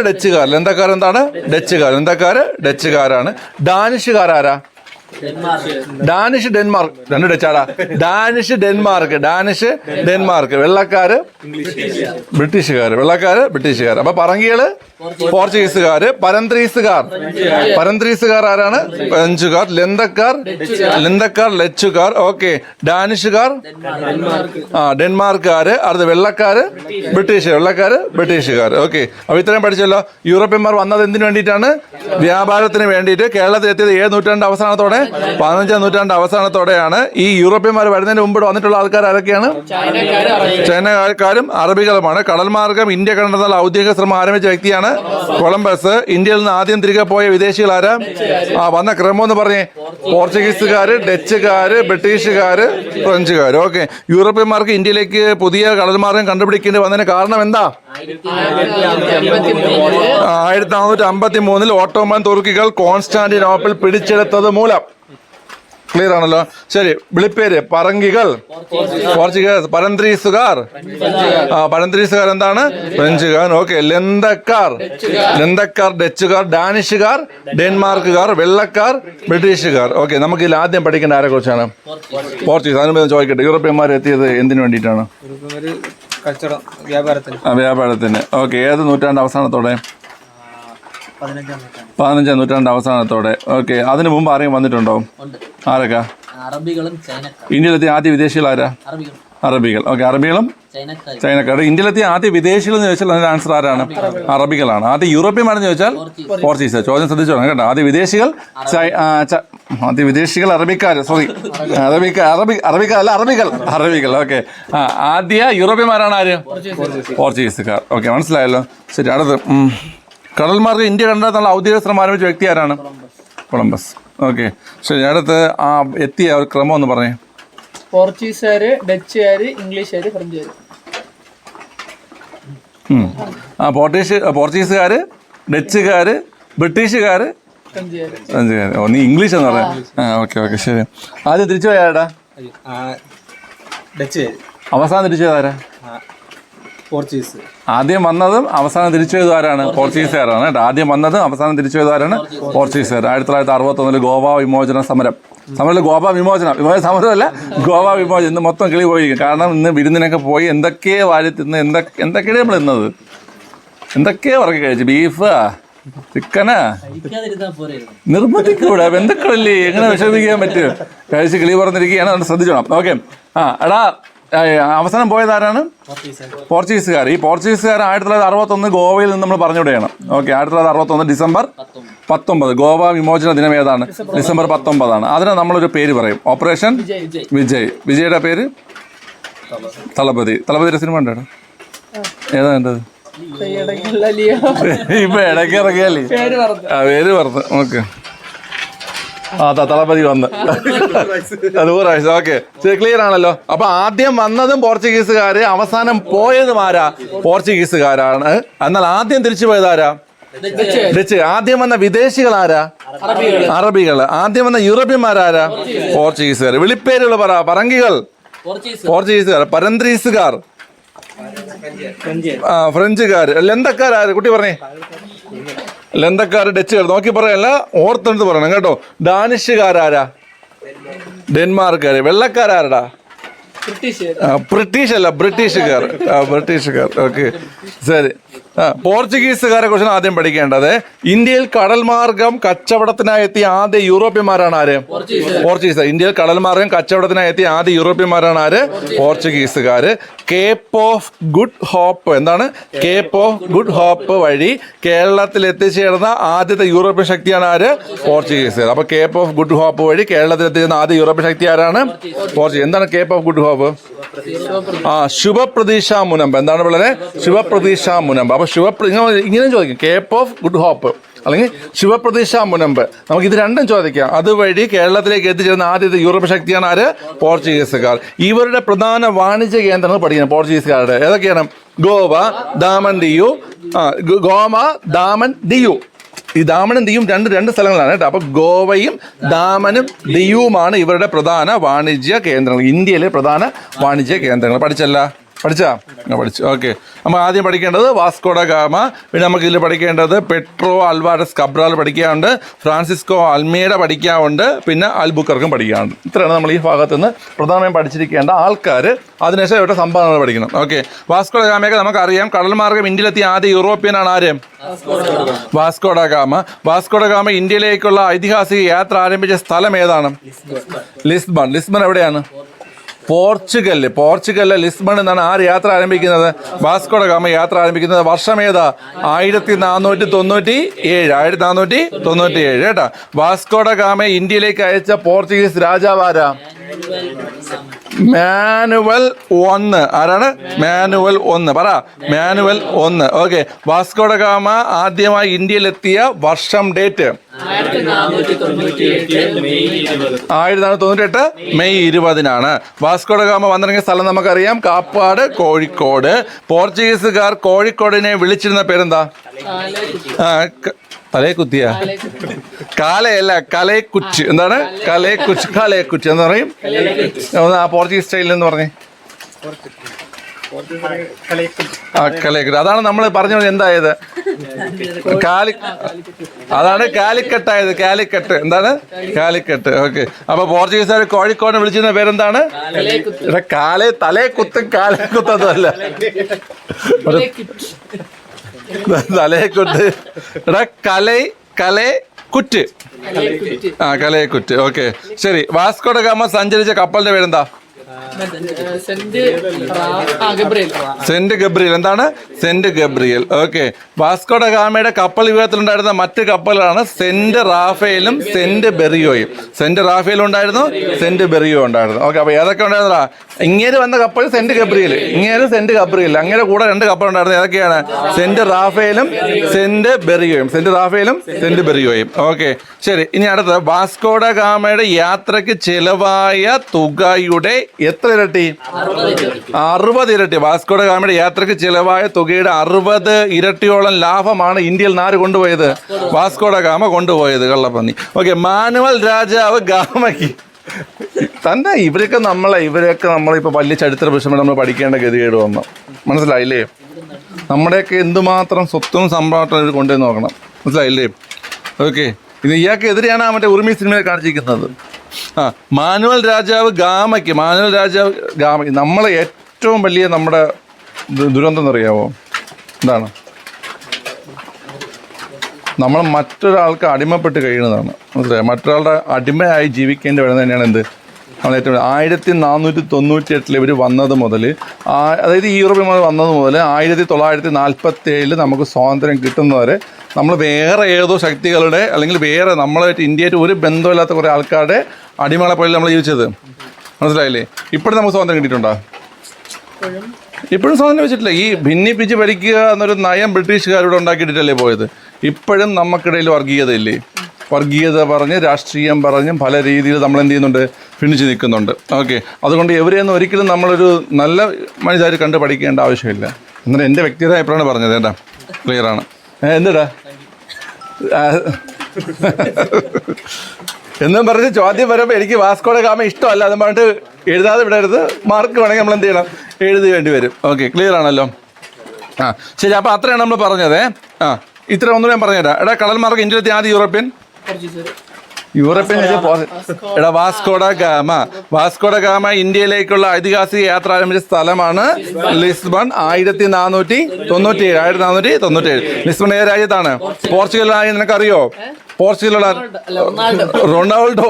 ഡച്ചുകാർ. ലന്തക്കാർ എന്താണ്? ഡച്ചുകാർ. ലന്തക്കാര് ഡച്ചുകാരാണ്. ഡാനിഷുകാരാരാ? Danish Denmark. രണ്ട് ഡച്ചാടാ. Danish Denmark. വെള്ളക്കാര് ബ്രിട്ടീഷുകാർ. അപ്പൊ പറങ്കികള് പോർച്ചുഗീസുകാര്. പരന്ത്രീസുകാർ ആരാണ്? ഫ്രഞ്ചുകാർ. ലന്തക്കാർ ഡച്ചുകാർ. ഓക്കെ. ഡാനിഷുകാർ ഡെൻമാർക്കാര്. അടുത്ത വെള്ളക്കാര് ബ്രിട്ടീഷുകാർ. ഓക്കെ. അപ്പൊ ഇത്രയും പഠിച്ചല്ലോ. യൂറോപ്യന്മാർ വന്നത് എന്തിനു വേണ്ടിയിട്ടാണ്? വ്യാപാരത്തിന് വേണ്ടിയിട്ട്. കേരളത്തിൽ എത്തിയത് 7 നൂറ്റാണ്ട് അവസാനത്തോടെ? 15-ാം നൂറ്റാണ്ട് അവസാനത്തോടെയാണ്. ഈ യൂറോപ്യന്മാർ വരുന്നതിന് മുമ്പ് വന്നിട്ടുള്ള ആൾക്കാർ ആരൊക്കെയാണ്? ചൈനക്കാരും അറബികളുമാണ്. കടൽ മാർഗം ഇന്ത്യ കണ്ടെത്താനുള്ള ഔദ്യോഗിക ശ്രമം ആരംഭിച്ച വ്യക്തിയാണ് കൊളംബസ്. ഇന്ത്യയിൽ നിന്ന് ആദ്യം തിരികെ പോയ വിദേശികൾ ആരാ? വന്ന ക്രമം എന്ന് പറഞ്ഞേ. പോർച്ചുഗീസുകാര്, ഡച്ചുകാര്, ബ്രിട്ടീഷുകാര്, ഫ്രഞ്ചുകാർ. ഓക്കെ. യൂറോപ്യന്മാർക്ക് ഇന്ത്യയിലേക്ക് പുതിയ കടൽ മാർഗം കണ്ടുപിടിക്കേണ്ടി വന്നതിന് കാരണം എന്താ? 1453 ഓട്ടോമൻ തുർക്കികൾ കോൺസ്റ്റാന്റിനോപ്പിൾ പിടിച്ചെടുത്തത് മൂലം. ക്ലിയർ ആണല്ലോ? ശരി. വിളിപ്പേര് പറങ്കികൾ പോർച്ചുഗീസ്. പരന്ത്രീസുകാർ എന്താണ്? ഫ്രഞ്ചുകാർ. ഓക്കെ. ലന്തക്കാർ ഡച്ചുകാർ. ഡാനിഷുകാർ ഡെൻമാർക്കുകാർ. വെള്ളക്കാർ ബ്രിട്ടീഷുകാർ. ഓക്കെ. നമുക്ക് ഇതിൽ ആദ്യം പഠിക്കേണ്ട ആരെ കുറിച്ചാണ്? പോർച്ചുഗീസ്. അതിന് ചോദിക്കട്ടെ, യൂറോപ്യന്മാർ എത്തിയത് എന്തിനു വേണ്ടിയിട്ടാണ്? വ്യാപാരത്തിന്. ഓക്കെ. ഏത് നൂറ്റാണ്ട് അവസാനത്തോടെ? 15-ാം നൂറ്റാണ്ട് അവസാനത്തോടെ. ഓക്കെ. അതിനു മുമ്പ് ആരെങ്കിലും വന്നിട്ടുണ്ടോ? ആരൊക്കെ? ഇന്ത്യയിലെത്തിയ ആദ്യ വിദേശികൾ ആരാ? അറബികൾ. ഓക്കെ. അറബികളും ചൈനക്കാർ. ഇന്ത്യയിലെത്തിയ ആദ്യ വിദേശികൾ എന്ന് ചോദിച്ചാൽ അതിന്റെ ആൻസർ ആരാണ്? അറബികളാണ്. ആദ്യ യൂറോപ്യന്മാരെന്ന് ചോദിച്ചാൽ പോർച്ചുഗീസ്. ചോദ്യം ശ്രദ്ധിച്ചോളാം കേട്ടോ. ആദ്യ വിദേശികൾ അറബിക്കാർ. സോറി, അറബികൾ. ഓക്കെ. ആദ്യ യൂറോപ്യന്മാരാണ് ആര്? പോർച്ചുഗീസുകാർ. ഓക്കെ. മനസ്സിലായല്ലോ? ശരി. അടുത്ത് കടൽ മാർഗം ഇന്ത്യ കണ്ടെത്താനുള്ള ഔദ്യോഗിക ശ്രമം ആരംഭിച്ച വ്യക്തി ആരാണ്? കൊളംബസ്. ഓക്കെ. ശരി. അടുത്ത് എത്തിയ ഒരു ക്രമം ഒന്ന് പറഞ്ഞേ. പോർച്ചുഗീസുകാര്, ഡച്ചുകാര്, ഇംഗ്ലീഷുകാര്, ഫ്രഞ്ചുകാര്. പോർച്ചുഗീസുകാര്, ഡച്ചുകാര്, ബ്രിട്ടീഷുകാര്, ഫ്രഞ്ചുകാര്. ഓ, നീ ഇംഗ്ലീഷ് എന്ന് പറയാം. ഓക്കെ. ശരി. ആദ്യം തിരിച്ചു പോയാടാ? അവസാനം തിരിച്ചു പോയതാരാ? പോർച്ചുഗീസ്. ആദ്യം വന്നതും അവസാനം തിരിച്ചു പോയതാരാണ്? പോർച്ചുഗീസുകാരാണ് കേട്ടോ. ആദ്യം വന്നതും അവസാനം തിരിച്ചു പോയതാരാണ്? പോർച്ചുഗീസുകാർ. 1961 ഗോവ വിമോചന സമരം. ഗോവ വിമോചന സമരമല്ല, ഗോവ വിമോചനം. ഇന്ന് മൊത്തം കിളി പോയിരിക്കും. കാരണം ഇന്ന് വിരുന്നിനൊക്കെ പോയി എന്തൊക്കെയോ വാരി തിന്ന് എന്തൊക്കെയാണ് നമ്മൾ ഇന്നത്. എന്തൊക്കെയോ ഉറക്കി കഴിച്ചു. ബീഫ്, ചിക്കനാ നിർബന്ധിക്കൂടാ, ബന്ധുക്കളല്ലേ, എങ്ങനെ വിഷമിക്കാൻ പറ്റുമോ? കഴിച്ച് കിളി പറഞ്ഞിരിക്കുകയാണ്, അതുകൊണ്ട് ശ്രദ്ധിച്ചോണം. ഓക്കെ. എടാ, അവസാനം പോയത് ആരാണ്? പോർച്ചുഗീസുകാർ. ഈ പോർച്ചുഗീസുകാർ 1961 ഗോവയിൽ നിന്ന് നമ്മൾ പറഞ്ഞുവിടുകയാണ്. ഓക്കെ. 1961 ഡിസംബർ 19 ഗോവ വിമോചന ദിനം ഏതാണ്? ഡിസംബർ 19. അതിന് നമ്മളൊരു പേര് പറയും, ഓപ്പറേഷൻ വിജയ്. വിജയുടെ പേര് തളപതി. തളപതിയുടെ സിനിമ ഉണ്ടോ? ഏതാ കണ്ടത്? ഇപ്പൊ ഇടയ്ക്ക് ഇറങ്ങിയല്ലേ പേര് പറഞ്ഞു. ഓക്കെ. തളപതി വന്ന് അത് 100 ആഴ്ച. ഓക്കെ, ക്ലിയർ ആണല്ലോ. അപ്പൊ ആദ്യം വന്നതും പോർച്ചുഗീസുകാര്, അവസാനം പോയതും ആരാ? പോർച്ചുഗീസുകാരാണ്. എന്നാൽ ആദ്യം തിരിച്ചു പോയത് ആരാ? ഡച്ച്. ആദ്യം വന്ന വിദേശികൾ ആരാ? അറബികള്. ആദ്യം വന്ന യൂറോപ്യന്മാരാരാ? പോർച്ചുഗീസുകാർ. വിളിപ്പേരുകൾ പറ. പറങ്കികൾ പോർച്ചുഗീസുകാർ. പരന്ത്രീസുകാർ ഫ്രഞ്ചുകാർ. ലന്തക്കാരാര്? കുട്ടി പറഞ്ഞേ. ലന്തക്കാർ, ഡച്ചുകാർ. നോക്കി പറയല്ല, ഓർത്തെടുത്ത് പറയണം കേട്ടോ. ഡാനിഷുകാരാരാ? ഡെൻമാർക്കാര്. വെള്ളക്കാരാരടാ? ബ്രിട്ടീഷ് അല്ല, ബ്രിട്ടീഷുകാർ. ബ്രിട്ടീഷുകാർ. ഓക്കെ, ശരി. പോർച്ചുഗീസുകാരെ കുറിച്ച് ആദ്യം പഠിക്കേണ്ടത്, ഇന്ത്യയിൽ കടൽ മാർഗം കച്ചവടത്തിനായി എത്തിയ ആദ്യ യൂറോപ്യന്മാരാണ് ആര്? പോർച്ചുഗീസ്. ഇന്ത്യയിൽ കടൽ മാർഗം കച്ചവടത്തിനായി എത്തിയ ആദ്യ യൂറോപ്യന്മാരാണ് ആര്? പോർച്ചുഗീസുകാര്. കേപ്പ് ഓഫ് ഗുഡ് ഹോപ്പ്, എന്താണ്? കേപ്പ് ഓഫ് ഗുഡ് ഹോപ്പ് വഴി കേരളത്തിൽ എത്തിച്ചേർന്ന ആദ്യത്തെ യൂറോപ്യൻ ശക്തിയാണ് ആര്? പോർച്ചുഗീസുകാർ. അപ്പൊ കേപ്പ് ഓഫ് ഗുഡ് ഹോപ്പ് വഴി കേരളത്തിൽ എത്തിച്ചേർന്ന ആദ്യ യൂറോപ്യൻ ശക്തി ആരാണ്? പോർച്ചുഗീസ്. എന്താണ് കേപ്പ് ഓഫ് ഗുഡ് ഹോപ്പ്? ശുഭപ്രതീക്ഷ മുനമ്പ്. എന്താണ് പിള്ളേരെ? ശുഭപ്രതീക്ഷ മുനമ്പ്. അപ്പൊ ഇങ്ങനെ ചോദിക്കും, കേപ്പ് ഓഫ് ഗുഡ് ഹോപ്പ് അല്ലെങ്കിൽ ശുഭപ്രതീക്ഷ മുനമ്പ്. നമുക്ക് ഇത് രണ്ടും ചോദിക്കാം. അതുവഴി കേരളത്തിലേക്ക് എത്തിച്ചേർന്ന ആദ്യത്തെ യൂറോപ്യൻ ശക്തിയാണ് ആര്? പോർച്ചുഗീസുകാർ. ഇവരുടെ പ്രധാന വാണിജ്യ കേന്ദ്രങ്ങൾ പഠിക്കണം പോർച്ചുഗീസുകാരുടെ. ഏതൊക്കെയാണ്? ഗോവ, ദാമൻ ദിയു. ഗോവ, ദാമൻ, ദിയു. ഈ ദാമനും ദിയും രണ്ട് സ്ഥലങ്ങളാണ് കേട്ടോ. അപ്പൊ ഗോവയും ദാമനും ദിയുമാണ് ഇവരുടെ പ്രധാന വാണിജ്യ കേന്ദ്രങ്ങൾ, ഇന്ത്യയിലെ പ്രധാന വാണിജ്യ കേന്ദ്രങ്ങൾ. പഠിച്ചു. ഓക്കെ. നമ്മൾ ആദ്യം പഠിക്കേണ്ടത് വാസ്കോഡ ഗാമ. പിന്നെ നമുക്ക് ഇതിൽ പഠിക്കേണ്ടത് പെട്രോ അൽവാരസ് കബ്രാൽ പഠിക്കാറുണ്ട്, ഫ്രാൻസിസ്കോ അൽമേഡ പഠിക്കാറുണ്ട്, പിന്നെ അൽബുക്കർക്കും പഠിക്കാറുണ്ട്. ഇത്രയാണ് നമ്മൾ ഈ ഭാഗത്ത് നിന്ന് പ്രധാനമായും പഠിച്ചിരിക്കേണ്ട ആൾക്കാർ. അതിനുശേഷം ഇവരുടെ സംഭാവനകൾ പഠിക്കണം. ഓക്കെ. വാസ്കോഡ ഗാമയൊക്കെ നമുക്കറിയാം. കടൽ മാർഗം ഇന്ത്യയിലെത്തിയ ആദ്യ യൂറോപ്യനാണ് ആര്? Vasco da gamma. വാസ്കോഡ ഗാമ ഇന്ത്യയിലേക്കുള്ള ഐതിഹാസിക യാത്ര ആരംഭിച്ച സ്ഥലം ഏതാണ്? ലിസ്ബൺ. ലിസ്ബൺ എവിടെയാണ്? പോർച്ചുഗലിലെ ലിസ്ബൺ എന്നാണ് ആര് യാത്ര ആരംഭിക്കുന്നത്? വാസ്കോഡ ഗാമ യാത്ര ആരംഭിക്കുന്നത്. വർഷം ഏതാ? 1497 കേട്ടാ. വാസ്കോഡ ഗാമ ഇന്ത്യയിലേക്ക് അയച്ച പോർച്ചുഗീസ് രാജാവ് ആരാ? മാനുവൽ 1. ആരാണ്? മാനുവൽ 1. പറ. മാനുവൽ 1. ഓക്കെ. വാസ്കോഡ ഗാമ ആദ്യമായി ഇന്ത്യയിലെത്തിയ വർഷം, ഡേറ്റ്? 1498 മെയ് 20. വാസ്കോഡ ഗാമ വന്നിറങ്ങിയ സ്ഥലം നമുക്കറിയാം, കാപ്പാട്, കോഴിക്കോട്. പോർച്ചുഗീസുകാർ കോഴിക്കോടിനെ വിളിച്ചിരുന്ന പേരെന്താ? തലേക്കുത്തിയ? കാലയല്ല, കലേക്കുച്ച്. എന്താണ്? കലേക്കുച്ച് എന്ന് പറയും. ആ പോർച്ചുഗീസ് സ്റ്റൈലിൽ എന്ന് പറഞ്ഞേ. കലേക്കുറ്റ്. അതാണ് നമ്മൾ പറഞ്ഞത്. എന്തായത്? അതാണ് കാലിക്കട്ടായത്. കാലിക്കട്ട്. എന്താണ്? കാലിക്കട്ട്. ഓക്കെ. അപ്പൊ പോർച്ചുഗീസുകാർ കോഴിക്കോടിനെ വിളിച്ചിരുന്ന പേരെന്താണ്? തലേക്കുത്തും കാലേക്കുത്തും അല്ല, തലേക്കുത്ത്. കലേക്കുറ്റ്. കലേക്കുറ്റ്. ഓക്കെ, ശരി. വാസ്കോഡ ഗാമ സഞ്ചരിച്ച കപ്പലിന്റെ പേരെന്താ? Saint Gabriel. എന്താണ്? Saint Gabriel. ഓക്കെ. വാസ്കോഡ ഗാമയുടെ കപ്പൽ വ്യൂഹത്തിലുണ്ടായിരുന്ന മറ്റ് കപ്പലുകളാണ് സെന്റ് റാഫേലും സെന്റ് ബെറിയോയും. സെന്റ് റാഫേലും ഉണ്ടായിരുന്നു, സെന്റ് ബെറിയോ ഉണ്ടായിരുന്നു. ഓക്കെ. അപ്പൊ ഏതൊക്കെ ഉണ്ടായിരുന്നതാ? ഇങ്ങേര് വന്ന കപ്പൽ സെന്റ് ഗബ്രിയൽ, ഇങ്ങേര് സെന്റ് ഗബ്രിയൽ. അങ്ങനെ കൂടെ 2 കപ്പൽ ഉണ്ടായിരുന്നു. ഏതൊക്കെയാണ്? സെന്റ് റാഫേലും സെന്റ് ബെറിയോയും. സെന്റ് റാഫേലും സെന്റ് ബെറിയോയും. ഓക്കെ, ശരി. ഇനി അടുത്തത്, വാസ്കോഡ ഗാമയുടെ യാത്രയ്ക്ക് ചെലവായ തുകയുടെ എത്ര ഇരട്ടി? 60 ഇരട്ടി. വാസ്കോഡ ഗാമയുടെ യാത്രയ്ക്ക് ചിലവായ തുകയുടെ 60 ഇരട്ടിയോളം ലാഭമാണ് ഇന്ത്യയിൽ നാര് കൊണ്ടുപോയത്? വാസ്കോഡ ഗാമ കൊണ്ടുപോയത്. കള്ളപ്പന്നി. ഓക്കെ. മാനുവൽ രാജാവ് ഗാമയ്ക്ക് തന്നെ ഇവരൊക്കെ നമ്മളിപ്പോൾ വലിയ ചരിത്ര പ്രശ്നം നമ്മൾ പഠിക്കേണ്ട ഗതികേട് വന്നു. മനസ്സിലായില്ലേ? നമ്മുടെയൊക്കെ എന്തുമാത്രം സ്വത്തും സംഭാവന കൊണ്ടുവന്ന് നോക്കണം. മനസ്സിലായില്ലേ? ഓക്കെ. ഇത് ഇയാൾക്ക് എതിരെയാണ് മറ്റേ ഉറുമി സിനിമയിൽ കാണിച്ചിരിക്കുന്നത്. മാനുവൽ രാജാവ് ഗാമയ്ക്ക്. നമ്മളെ ഏറ്റവും വലിയ നമ്മുടെ ദുരന്തം എന്നറിയാമോ? എന്താണ്? നമ്മൾ മറ്റൊരാൾക്ക് അടിമപ്പെട്ട് കഴിയുന്നതാണ്. മനസ്സിലായോ? മറ്റൊരാളുടെ അടിമയായി ജീവിക്കേണ്ടി വരുന്നത് തന്നെയാണ് എന്ത് നമ്മൾ ഏറ്റവും 1498 ഇവർ വന്നത് മുതൽ, അതായത് ഈ യൂറോപ്പിൽ വന്നത് മുതൽ 1947 നമുക്ക് സ്വാതന്ത്ര്യം കിട്ടുന്നവരെ നമ്മൾ വേറെ ഏതോ ശക്തികളുടെ അല്ലെങ്കിൽ വേറെ നമ്മളായിട്ട് ഇന്ത്യയായിട്ട് ഒരു ബന്ധമില്ലാത്ത കുറേ ആൾക്കാരുടെ അടിമകളെ പോലെ നമ്മൾ ജീവിച്ചത്. മനസ്സിലായില്ലേ? ഇപ്പോഴും നമുക്ക് സ്വാതന്ത്ര്യം കിട്ടിയിട്ടുണ്ടോ? ഇപ്പോഴും സ്വാതന്ത്ര്യം വെച്ചിട്ടില്ല. ഈ ഭിന്നിപ്പിച്ച് ഭരിക്കുക എന്നൊരു നയം ബ്രിട്ടീഷുകാരോട് ഉണ്ടാക്കിയിട്ടല്ലേ പോയത്. ഇപ്പോഴും നമുക്കിടയിൽ വർഗീയതയില്ലേ? വർഗീയത പറഞ്ഞ് രാഷ്ട്രീയം പറഞ്ഞും പല രീതിയിൽ നമ്മൾ എന്ത് ചെയ്യുന്നുണ്ട്? ഭിന്നിച്ച് നിൽക്കുന്നുണ്ട്. ഓക്കെ, അതുകൊണ്ട് എവരെയൊന്നും ഒരിക്കലും നമ്മളൊരു നല്ല മനുഷ്യർ കണ്ട് പഠിക്കേണ്ട ആവശ്യമില്ല. എന്നിട്ട് എൻ്റെ വ്യക്തിഗത അഭിപ്രായമാണ് പറഞ്ഞത്. ഏട്ടാ ക്ലിയറാണ്. എന്താ എന്നും പറഞ്ഞ് ചോദ്യം വരുമ്പോൾ എനിക്ക് വാസ്കോഡ ഗാമ ഇഷ്ടമല്ല എന്ന് പറഞ്ഞിട്ട് എഴുതാതെ വിടരുത്. മാർക്ക് വേണമെങ്കിൽ നമ്മൾ എന്ത് ചെയ്യണം? എഴുതേണ്ടി വരും. ഓക്കെ, ക്ലിയർ ആണല്ലോ? ആ ശരി, അപ്പോൾ അത്രയാണ് നമ്മൾ പറഞ്ഞത്. ഇത്ര ഒന്നും ഞാൻ പറഞ്ഞുതരാം. എടാ, കടൽ മാർഗ്ഗം ഇന്ത്യയിലെത്തി ആദ്യ യൂറോപ്യൻ എടാ വാസ്കോഡ ഗാമ ഇന്ത്യയിലേക്കുള്ള ഐതിഹാസിക യാത്ര ആരംഭിച്ച സ്ഥലമാണ് ലിസ്ബൺ. 1497. ലിസ്ബൺ ഏത് രാജ്യത്താണ്? പോർച്ചുഗലായി. നിനക്കറിയോ പോർച്ചുഗലുള്ള Ronaldo?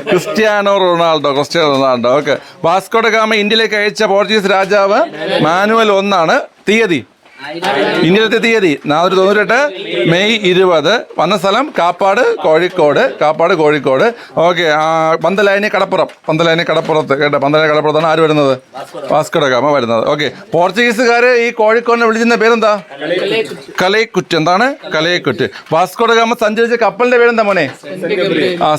Cristiano Ronaldo. Okay, Vasco da Gama ഇന്ത്യയിലേക്ക് അയച്ച പോർച്ചുഗീസ് രാജാവ് മാനുവൽ 1 തീയതി. ഇന്ത്യയിലത്തെ തീയതി 498 മെയ് 20. വന്ന സ്ഥലം കാപ്പാട് കോഴിക്കോട്. ഓക്കെ, പന്തലായനി കടപ്പുറത്ത് കേട്ടോ. പന്തലായനി കടപ്പുറത്താണ് ആര് വരുന്നത്? വാസ്കോഡ ഗാമ വരുന്നത്. ഓക്കെ, പോർച്ചുഗീസുകാർ ഈ കോഴിക്കോടിനെ വിളിച്ചിരുന്ന പേരെന്താ? കലൈക്കുറ്റ്. എന്താണ്? കലൈക്കുറ്റ്. വാസ്കോഡ ഗാമ സഞ്ചരിച്ച കപ്പലിന്റെ പേരെന്താ മോനെ?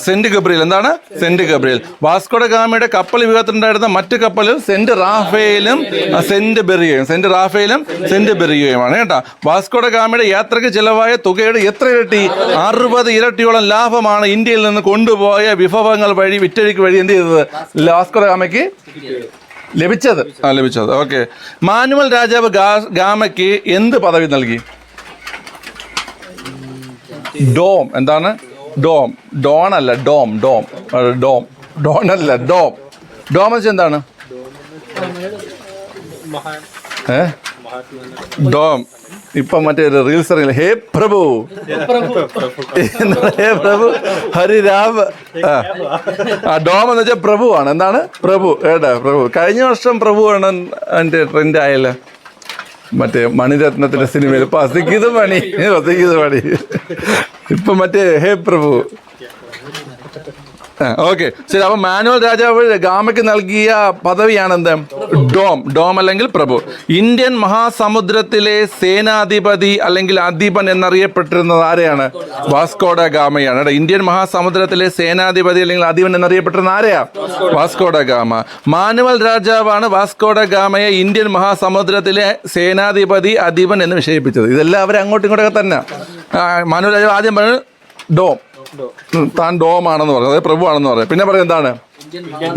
Saint Gabriel. എന്താണ്? Saint Gabriel. വാസ്കോഡ ഗാമയുടെ കപ്പൽ വിഭാഗത്തിലുണ്ടായിരുന്ന മറ്റു കപ്പലിൽ സെന്റ് റാഫേലും സെന്റ് ബെറിയയും ാണ് കേട്ടോ. വാസ്കോഡ ഗാമയുടെ യാത്രയ്ക്ക് ചിലവായ തുകയുടെ എത്ര ഇരട്ടി? 60 ഇരട്ടിയോളം ലാഭമാണ് ഇന്ത്യയിൽ നിന്ന് കൊണ്ടുപോയ വിഭവങ്ങൾ വഴി വിറ്റഴിക്ക് വഴി എന്ത് ചെയ്തത്? വാസ്കോഡ ഗാമയ്ക്ക് ലഭിച്ചത്. ഓക്കെ, മാനുവൽ രാജാവ് ഗാമയ്ക്ക് എന്ത് പദവി നൽകി? ഡോം. എന്താണ്? ഡോം. ഡോണല്ല, ഡോം. ഡോണല്ല, ഡോം. ഡോം എന്ന് വെച്ചാൽ എന്താണ്? ഡോം. ഇപ്പം മറ്റേ റീൽസ് അറിയില്ല. ഹേ പ്രഭു, ഹേ പ്രഭു ഹരിരാവ്. ഡോം എന്ന് വെച്ചാൽ പ്രഭുവാണ്. എന്താണ്? പ്രഭു. പ്രഭു. കഴിഞ്ഞ വർഷം പ്രഭുവാണ് എൻ്റെ ട്രെൻഡ് ആയല്ലോ. മറ്റേ മണിരത്നത്തിന്റെ സിനിമയിൽ പസിക്കിത് മണി. ഇപ്പം മറ്റേ ഹേ പ്രഭു. ഓക്കെ, ശരി. അപ്പൊ മാനുവൽ രാജാവ് ഗാമയ്ക്ക് നൽകിയ പദവിയാണ് എന്ത്? ഡോം അല്ലെങ്കിൽ പ്രഭു. ഇന്ത്യൻ മഹാസമുദ്രത്തിലെ സേനാധിപതി അല്ലെങ്കിൽ അധിപൻ എന്നറിയപ്പെട്ടിരുന്നത് ആരെയാണ്? വാസ്കോഡ ഗാമയാണ്. ഇന്ത്യൻ മഹാസമുദ്രത്തിലെ സേനാധിപതി അല്ലെങ്കിൽ അധിപൻ എന്നറിയപ്പെട്ടിരുന്ന ആരെയാ? Vasco da gamma. മാനുവൽ രാജാവാണ് വാസ്കോഡ ഗാമയെ ഇന്ത്യൻ മഹാസമുദ്രത്തിലെ സേനാധിപതി അധിപൻ എന്ന് വിശേഷിപ്പിച്ചത്. ഇതെല്ലാം അവർ അങ്ങോട്ടും ഇങ്ങോട്ടൊക്കെ തന്നെ. മാനുവൽ രാജാവ് ആദ്യം പറഞ്ഞു ഡോം, താൻ ഡോം ആണെന്ന് പറഞ്ഞു, അതായത് പ്രഭു ആണെന്ന് പറഞ്ഞു. പിന്നെ പറയും എന്താണ്?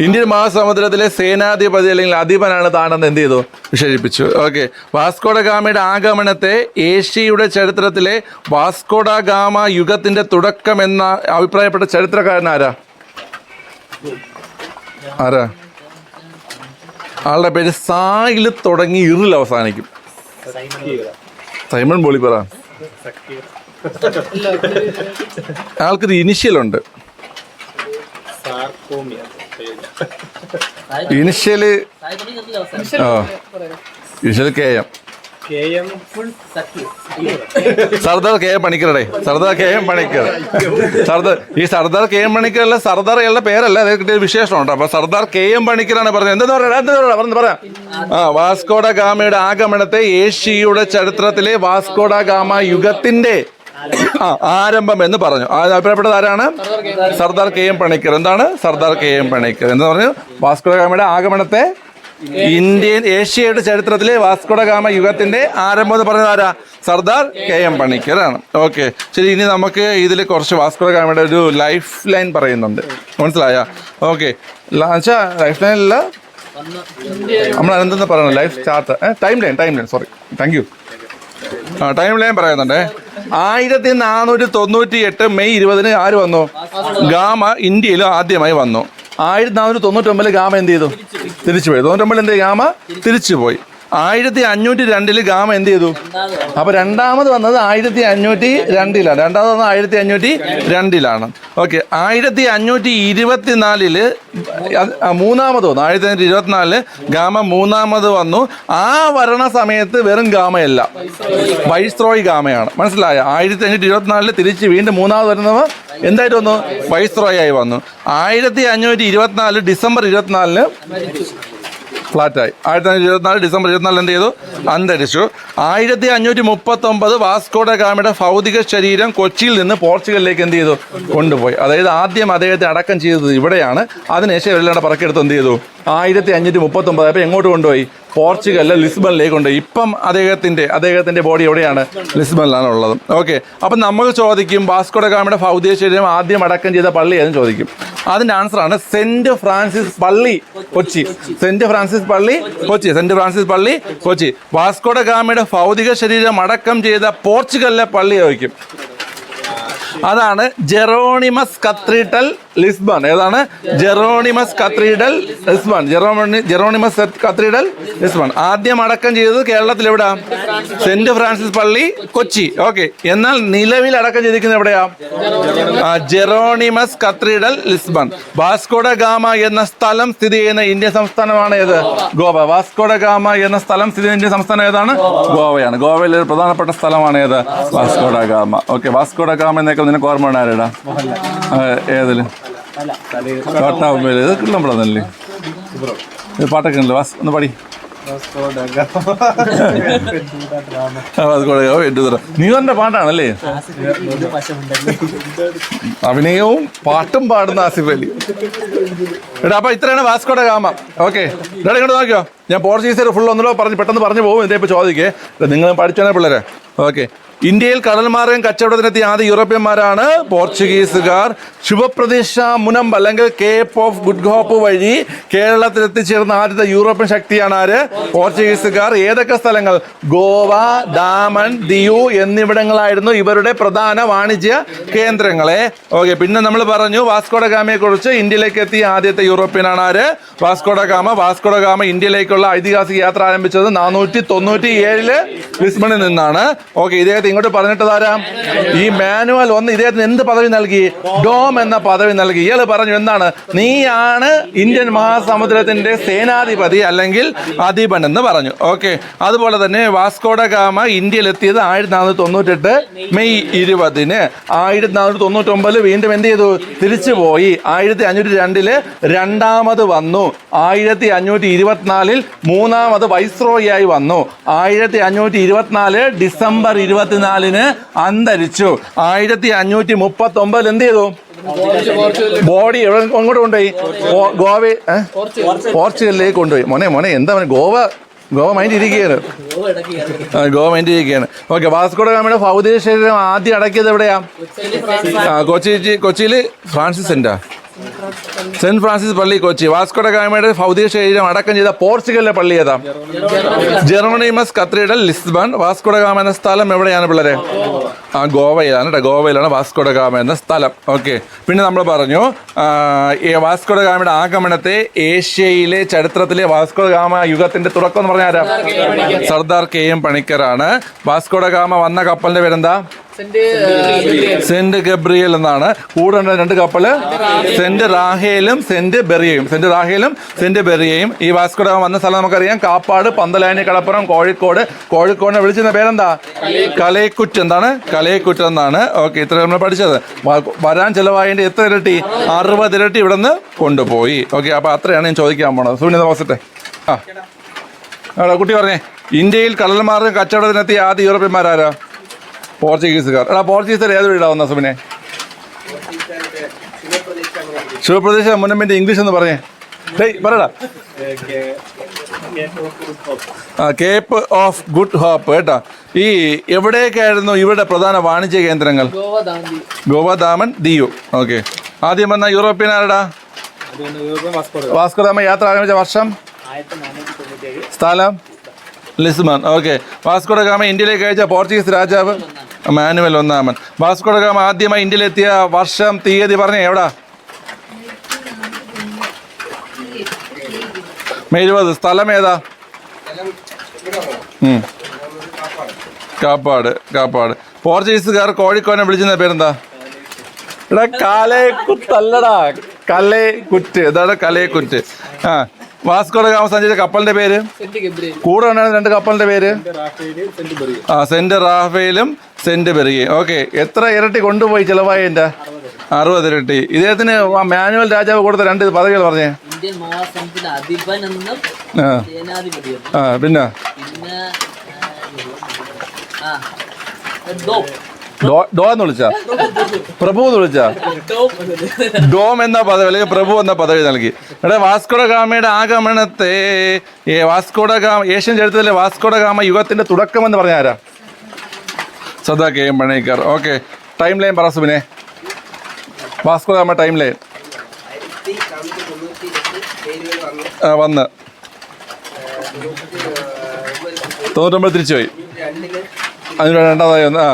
ഇന്ത്യൻ മഹാസമുദ്രത്തിലെ സേനാധിപതി അല്ലെങ്കിൽ അധിപനാണ് താനെന്ന് എന്ത് ചെയ്തു? വിശേഷിപ്പിച്ചു. ഓക്കെ, വാസ്കോഡ ഗാമയുടെ ആഗമനത്തെ ഏഷ്യയുടെ ചരിത്രത്തിലെ വാസ്കോഡ ഗാമ യുഗത്തിന്റെ തുടക്കം എന്ന അഭിപ്രായപ്പെട്ട ചരിത്രകാരൻ ആരാ? ആളുടെ പേര് സായിൽ തുടങ്ങി ഇറിൽ അവസാനിക്കും. സൈമൺ ബോളിപ്പറ. ആൾക്കൊരു ഇനിഷ്യലുണ്ട്. ഇനിഷ്യല് KM. സർദാർ KM പണിക്കരുടെ. സർദാർ KM പണിക്കർ. ഈ സർദാർ KM പണിക്കരല്ല, സർദാർ അയാളുടെ പേരല്ല, അത് കിട്ടിയ വിശേഷമുണ്ട്. അപ്പൊ സർദാർ KM പണിക്കരാണ് പറഞ്ഞത്. എന്താ പറയാ? വാസ്കോഡ ഗാമയുടെ ആഗമനത്തെ ഏഷ്യയുടെ ചരിത്രത്തിലെ വാസ്കോഡ ഗാമ യുഗത്തിന്റെ ആരംഭം എന്ന് പറഞ്ഞു. അഭിപ്രായപ്പെട്ടത് ആരാണ്? സർദാർ KM പണിക്കർ. എന്താണ്? സർദാർ KM പണിക്കർ എന്ന് പറഞ്ഞു വാസ്കോഡ ഗാമയുടെ ആഗമനത്തെ ഏഷ്യയുടെ ചരിത്രത്തിലെ വാസ്കോഡ ഗാമ യുഗത്തിന്റെ ആരംഭം എന്ന് പറഞ്ഞത് ആരാ? സർദാർ KM പണിക്കറാണ്. ഓക്കെ, ശരി. ഇനി നമുക്ക് ഇതിൽ കുറച്ച് വാസ്കോഡ ഗാമയുടെ ഒരു ലൈഫ് ലൈൻ പറയുന്നുണ്ട്. മനസ്സിലായ? ഓക്കെ, ലൈഫ് ലൈനില്ല, നമ്മൾ എന്തെന്ന് പറയണം? Life chart, time line. Sorry, thank you. Time line പറയുന്നുണ്ട്. 1498 മെയ് 20 ആര് വന്നു? ഗാമ ഇന്ത്യയിൽ ആദ്യമായി വന്നു. 1499 ഗാമ എന്ത് ചെയ്തു? തിരിച്ചുപോയി. 99 എന്ത്? ഗാമ തിരിച്ചുപോയി. 1502 ഗാമ എന്ത് ചെയ്തു? അപ്പൊ രണ്ടാമത് വന്നത് 1502 രണ്ടാമത് വന്നത് 1502 ഓക്കെ. 1524 മൂന്നാമത് വന്നു. 1524 ഗാമ മൂന്നാമത് വന്നു. ആ ഭരണ സമയത്ത് വെറും ഗാമയല്ല, വൈസ്രോയ് ഗാമയാണ്. മനസ്സിലായ? 1524 തിരിച്ച് വീണ്ടും മൂന്നാമത് വരുന്നവ എന്തായിട്ട് വന്നു? വൈസ്രോയ് ആയി വന്നു. 1524 ഡിസംബർ 24 ഫ്ലാറ്റായി. 1524 ഡിസംബർ 24 എന്ത് ചെയ്തു? അന്തരിച്ചു. 1539 വാസ്കോഡ ഗാമയുടെ ഭൗതിക ശരീരം കൊച്ചിയിൽ നിന്ന് പോർച്ചുഗലിലേക്ക് എന്ത് ചെയ്തു? കൊണ്ടുപോയി. അതായത് ആദ്യം അദ്ദേഹത്തെ അടക്കം ചെയ്തത് ഇവിടെയാണ്. അതിനുശേഷം ഇവരുടെ പറക്കെടുത്ത് എന്ത് ചെയ്തു? 1539 അപ്പോൾ എങ്ങോട്ട് കൊണ്ടുപോയി? പോർച്ചുഗലിലെ ലിസ്ബണിലേക്ക് കൊണ്ടുപോയി. ഇപ്പം അദ്ദേഹത്തിന്റെ ബോഡി എവിടെയാണ്? ലിസ്ബണിലാണ് ഉള്ളത്. ഓക്കെ. അപ്പം നമ്മൾ ചോദിക്കും വാസ്കോഡ ഗാമയുടെ ഭൗതിക ശരീരം ആദ്യം അടക്കം ചെയ്ത പള്ളി ഏതെന്ന് ചോദിക്കും. അതിൻ്റെ ആൻസറാണ് സെന്റ് ഫ്രാൻസിസ് പള്ളി, കൊച്ചി. സെന്റ് ഫ്രാൻസിസ് പള്ളി, കൊച്ചി. വാസ്കോഡ ഗാമയുടെ ഭൗതിക ശരീരം അടക്കം ചെയ്ത പോർച്ചുഗലിലെ പള്ളി ചോദിക്കും. അതാണ് ജെറോണിമസ് കത്തീഡ്രൽ ലിസ്ബൺ. ഏതാണ്? Jeronimos cathedral Lisbon. Jeronimos cathedral Lisbon. ആദ്യം അടക്കം ചെയ്തത് കേരളത്തിൽ എവിടാ? സെന്റ് ഫ്രാൻസിസ് പള്ളി, കൊച്ചി. ഓക്കെ. എന്നാൽ നിലവിൽ അടക്കം ചെയ്തിരിക്കുന്നത് എവിടെയാ? ജെറോണിമസ് കത്തീഡ്രൽ ലിസ്ബൺ. വാസ്കോഡ ഗാമ എന്ന സ്ഥലം സ്ഥിതി ചെയ്യുന്ന ഇന്ത്യൻ സംസ്ഥാനമാണ് ഏത്? ഗോവ. വാസ്കോഡ ഗാമ എന്ന സ്ഥലം സ്ഥിതി ചെയ്യുന്ന ഇന്ത്യൻ സംസ്ഥാനം ഏതാണ്? ഗോവയാണ്. ഗോവയിലെ ഒരു പ്രധാനപ്പെട്ട സ്ഥലമാണ് ഏത്? Vasco da gamma. Okay. Vasco da gamma എന്നൊക്കെ നിനക്ക് ഓർമ്മ ആരുടാ? ഏതില്? കോട്ടാവുമ്പേല്. ഇത് കിട്ടുമ്പോഴല്ലേ പാട്ടൊക്കെ ഉണ്ടല്ലോ. ഒന്ന് പാടി. നീ പറഞ്ഞ പാട്ടാണല്ലേ? അഭിനയവും പാട്ടും പാടുന്ന ആസിഫ് അലി. എടാ അപ്പൊ ഇത്രയാണ് വാസ്കോഡ ഗാമ. ഓക്കെ. എടാ ഇങ്ങോട്ട് നോക്കിയോ, ഞാൻ പോർച്ചുഗീസുകാർ ഫുൾ ഒന്നല്ലോ പെട്ടെന്ന് പറഞ്ഞു പോകും. ഇതേപ്പോൾ ചോദിക്കേ, നിങ്ങൾ പഠിച്ചാൽ പിള്ളേരെ. ഓക്കെ. ഇന്ത്യയിൽ കടൽമാർഗം കച്ചവടത്തിനെത്തിയ ആദ്യ യൂറോപ്യന്മാരാണ് പോർച്ചുഗീസുകാർ. ശുഭപ്രതീക്ഷ മുനമ്പ് അല്ലെങ്കിൽ കേപ്പ് ഓഫ് ഗുഡ് ഹോപ്പ് വഴി കേരളത്തിൽ എത്തിച്ചേർന്ന ആദ്യത്തെ യൂറോപ്യൻ ശക്തിയാണ് ആര്? പോർച്ചുഗീസുകാർ. ഏതൊക്കെ സ്ഥലങ്ങൾ? ഗോവ, ദാമൻ, ദിയു എന്നിവിടങ്ങളായിരുന്നു ഇവരുടെ പ്രധാന വാണിജ്യ കേന്ദ്രങ്ങളെ. ഓക്കെ. പിന്നെ നമ്മൾ പറഞ്ഞു വാസ്കോഡ ഗാമയെ കുറിച്ച്. ഇന്ത്യയിലേക്ക് എത്തിയ ആദ്യത്തെ യൂറോപ്യനാണ് ആര്? Vasco da gamma. വാസ്കോഡ ഗാമ ഇന്ത്യയിലേക്കുള്ള ഐതിഹാസിക യാത്ര ആരംഭിച്ചത് 497 ലിസ്ബണിൽ നിന്നാണ്. ഓക്കെ. ഇദ്ദേഹത്തെ ഇങ്ങോട്ട് പറഞ്ഞിട്ട് തരാം. ഈ മാനുവൽ ഒന്ന് ഇദ്ദേഹത്തിന് എന്ത് പദവി നൽകി? ഡോം എന്ന പദവി നൽകി. ഇയാൾ പറഞ്ഞു എന്താണ്? നീയാണ് ഇന്ത്യൻ മഹാസമുദ്രത്തിന്റെ സേനാധിപതി അല്ലെങ്കിൽ അധിപൻ എന്ന് പറഞ്ഞു. ഓക്കെ. അതുപോലെ തന്നെ വാസ്കോഡ ഗാമ ഇന്ത്യയിലെത്തിയത് 1498 മെയ് 20. 1499 വീണ്ടും എന്ത് ചെയ്തു? തിരിച്ചുപോയി. 1502 രണ്ടാമത് വന്നു. 1524 മൂന്നാമത് വൈസ്രോയായി വന്നു. 1524 ഡിസംബർ 24 അന്തരിച്ചു. 1539 എന്ത് ചെയ്തു? ബോഡി അങ്ങോട്ട് കൊണ്ടുപോയി. പോർച്ചുഗലിലേക്ക് കൊണ്ടുപോയി. മോനെ എന്താ ഗോവ മൈൻഡ് ഇരിക്കുകയാണ്. ഓക്കെ. വാസ്കോഡ ഗാമയുടെ ഭൗതിക ശരീരം ആദ്യം അടക്കിയത് എവിടെയാ? കൊച്ചിയിൽ ഫ്രാൻസിസ് സെന്റ് ഫ്രാൻസിസ് പള്ളി, കൊച്ചി. വാസ്കോഡ ഗാമയുടെ ഭൗതിക ശരീരം അടക്കം ചെയ്ത പോർച്ചുഗലിലെ പള്ളി ഏതാ? ജെറോണിമസ് കത്തീഡ്രൽ ലിസ്ബൺ. വാസ്കോഡ ഗാമ എന്ന സ്ഥലം എവിടെയാണ് പിള്ളേരെ? ഗോവയിലാണ്. ഗോവയിലാണ് വാസ്കോഡ ഗാമ എന്ന സ്ഥലം. ഓക്കെ. പിന്നെ നമ്മൾ പറഞ്ഞു വാസ്കോഡ ഗാമയുടെ ആഗമനത്തെ ഏഷ്യയിലെ ചരിത്രത്തിലെ വാസ്കോഡ ഗാമ യുഗത്തിന്റെ തുടക്കം എന്ന് പറഞ്ഞാൽ ആരാ? സർദാർ KM പണിക്കരാണ്. വാസ്കോഡ ഗാമ വന്ന കപ്പലിന്റെ പേരെന്താ? സെന്റ് ഗബ്രിയേൽ എന്നാണ്. കൂടെ രണ്ട് കപ്പല് സെന്റ് റാഹേലും സെന്റ് ബെറിയയും. ഈ വാസ്കോഡ ഗാമ വന്ന സ്ഥലം നമുക്കറിയാം. കാപ്പാട്, പന്തലായനി, കടപ്പുറം, കോഴിക്കോടിനെ വിളിച്ചിരുന്ന പേരെന്താ? കലയക്കുറ്റ്. എന്താണ്? കലയക്കുറ്റ് എന്നാണ്. ഓക്കെ. ഇത്ര നമ്മൾ പഠിച്ചത്. വരാൻ ചിലവായതിന്റെ എത്ര ഇരട്ടി? 60 ഇരട്ടി ഇവിടെ നിന്ന് കൊണ്ടുപോയി. ഓക്കെ. അപ്പൊ അത്രയാണ് ഞാൻ ചോദിക്കാൻ പോണത്. സുനിത വാസത്തെ കുട്ടി പറഞ്ഞേ. ഇന്ത്യയിൽ കടൽമാർഗം കച്ചവടത്തിനെത്തിയ ആദ്യ യൂറോപ്യന്മാരാരാ? പോർച്ചുഗീസുകാർ. പോർച്ചുഗീസുകാർ ഏത് വീടാവുന്ന സുബിനെ? ശുഭപ്രതീക്ഷ മുനമ്പിന്റെ ഇംഗ്ലീഷ് എന്ന് പറഞ്ഞേ. പറയടാ. Cape of Good Hope. കേട്ടാ. ഈ എവിടെയൊക്കെയായിരുന്നു ഇവരുടെ പ്രധാന വാണിജ്യ കേന്ദ്രങ്ങൾ? ഗോവ, ദാമൻ, ദിയു. ഓക്കെ. ആദ്യം വന്ന യൂറോപ്യൻ ആരടാ? വാസ്കോ ഗാമ യാത്ര ആരംഭിച്ച വർഷം? സ്ഥലം? ലിസ്ബൺ. ഓക്കെ. വാസ്കോഡ ഗാമ ഇന്ത്യയിലേക്ക് അയച്ച പോർച്ചുഗീസ് രാജാവ്? മാനുവൽ ഒന്നാമൻ. വാസ്കോഡ ഗാമ ആദ്യമായി ഇന്ത്യയിലെത്തിയ വർഷം, തീയതി പറഞ്ഞേ. എവിടാ? May 20. സ്ഥലം ഏതാ? കാപ്പാട്. പോർച്ചുഗീസുകാർ കോഴിക്കോനെ വിളിച്ചിരുന്ന പേരെന്താ? എടാ കലേക്കുത്തല്ലടാ, കലേക്കുറ്റ്. ഇതാണ് കലേക്കുറ്റ്. ആ, വാസ്കോഡ ഗാമ സഞ്ചരിച്ച കപ്പലിന്റെ പേര്? Saint Gabriel. കൂടെ ഉണ്ടായിരുന്ന 2 കപ്പലിന്റെ പേര്? സെന്റ് റാഫേലും സെന്റ് ബെറിയയും. ഓക്കെ, എത്ര ഇരട്ടി കൊണ്ടുപോയി ചിലവായി? 60 ഇരട്ടി. ഇദ്ദേഹത്തിന് മാനുവൽ രാജാവ് കൊടുത്ത 2 പദവികൾ പറഞ്ഞേ. ഇന്ത്യൻ മഹാസമുദ്രത്തിലെ അധിപനെന്നും സേനാധിപതിയെന്നും. പിന്നെ ഡോ എന്ന് വിളിച്ചാ? പ്രഭു എന്ന് വിളിച്ചാ? ഡോം എന്ന പദവി അല്ലെങ്കിൽ പ്രഭു എന്ന പദവി നൽകി. എടാ, വാസ്കോഡ ഗാമയുടെ ആഗമനത്തെ ഏഷ്യൻ ചരിത്രത്തിലെ വാസ്കോഡ ഗാമ യുഗത്തിന്റെ തുടക്കം എന്ന് പറഞ്ഞ ആരാ? സദാ K M Panicker. Okay, time line പറ സുബിനെ. വാസ്കോഡ ഗാമ ടൈം ലൈൻ വന്ന് 99 തിരിച്ചുപോയി. അതിന് രണ്ടാമതായി വന്ന്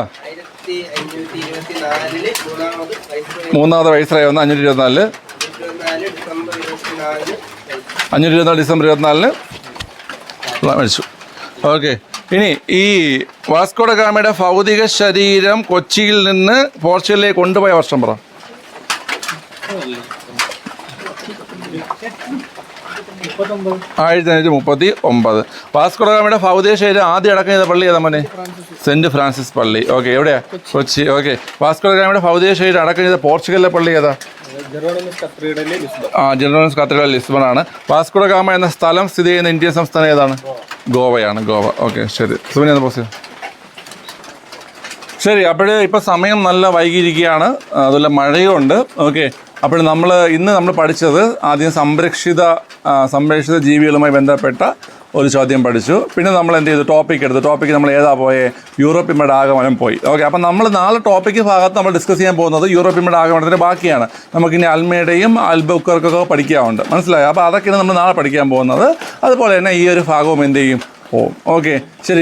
മൂന്നാമത് വയസ്സായി വന്ന് 524 ഡിസംബർ 24 മരിച്ചു. ഓക്കെ, ഇനി ഈ വാസ്കോഡ ഗാമയുടെ ഭൗതിക ശരീരം കൊച്ചിയിൽ നിന്ന് പോർച്ചുഗലിലേക്ക് കൊണ്ടുപോയ വർഷം പറ. 1539. വാസ്കോഡ ഗാമയുടെ ഭൗതിക ശരീരം ആദ്യം അടക്കം ചെയ്ത പള്ളി ഏതാ മോനെ? സെന്റ് ഫ്രാൻസിസ് പള്ളി. ഓക്കെ, എവിടെയാ? കൊച്ചി. ഓക്കെ, വാസ്കോഡ ഗാമയുടെ ഭൗതിക ശരീരം അടക്കം ചെയ്ത പോർച്ചുഗലിലെ പള്ളി ഏതാ? ജെറോണിമസ് കത്തീഡ്രൽ ലിസ്ബൺ ആണ്. വാസ്കോഡ ഗാമ എന്ന സ്ഥലം സ്ഥിതി ചെയ്യുന്ന ഇന്ത്യൻ സംസ്ഥാനം ഏതാണ്? ഗോവയാണ്. ഗോവ. ഓക്കെ, ശരി. സുബിനെ പോസ്റ്റ്. ശരി, അപ്പോഴേ ഇപ്പം സമയം നല്ല വൈകിയിരിക്കുകയാണ്, അതുപോലെ മഴയുണ്ട്. ഓക്കെ, അപ്പോൾ ഇന്ന് നമ്മൾ പഠിച്ചത് ആദ്യം സംരക്ഷിത ജീവികളുമായി ബന്ധപ്പെട്ട ഒരു ചോദ്യം പഠിച്ചു. പിന്നെ നമ്മൾ എന്ത് ചെയ്തു? ടോപ്പിക്ക് നമ്മൾ ഏതാ പോയേ? യൂറോപ്യന്മാരുടെ ആഗമനം പോയി. ഓക്കെ, അപ്പം നമ്മൾ 4 ടോപ്പിക്ക് ഭാഗത്ത് നമ്മൾ ഡിസ്കസ് ചെയ്യാൻ പോകുന്നത് യൂറോപ്യന്മാരുടെ ആഗമനത്തിൻ്റെ ബാക്കിയാണ്. നമുക്കിനി അൽമേഡയും അൽബുക്കർക്കൊക്കെ പഠിക്കാറുണ്ട്, മനസ്സിലായോ? അപ്പോൾ അതൊക്കെയാണ് നമ്മൾ നാളെ പഠിക്കാൻ പോകുന്നത്. അതുപോലെ തന്നെ ഈ ഒരു ഭാഗവും എന്ത് ചെയ്യും? ഓക്കെ, ശരി.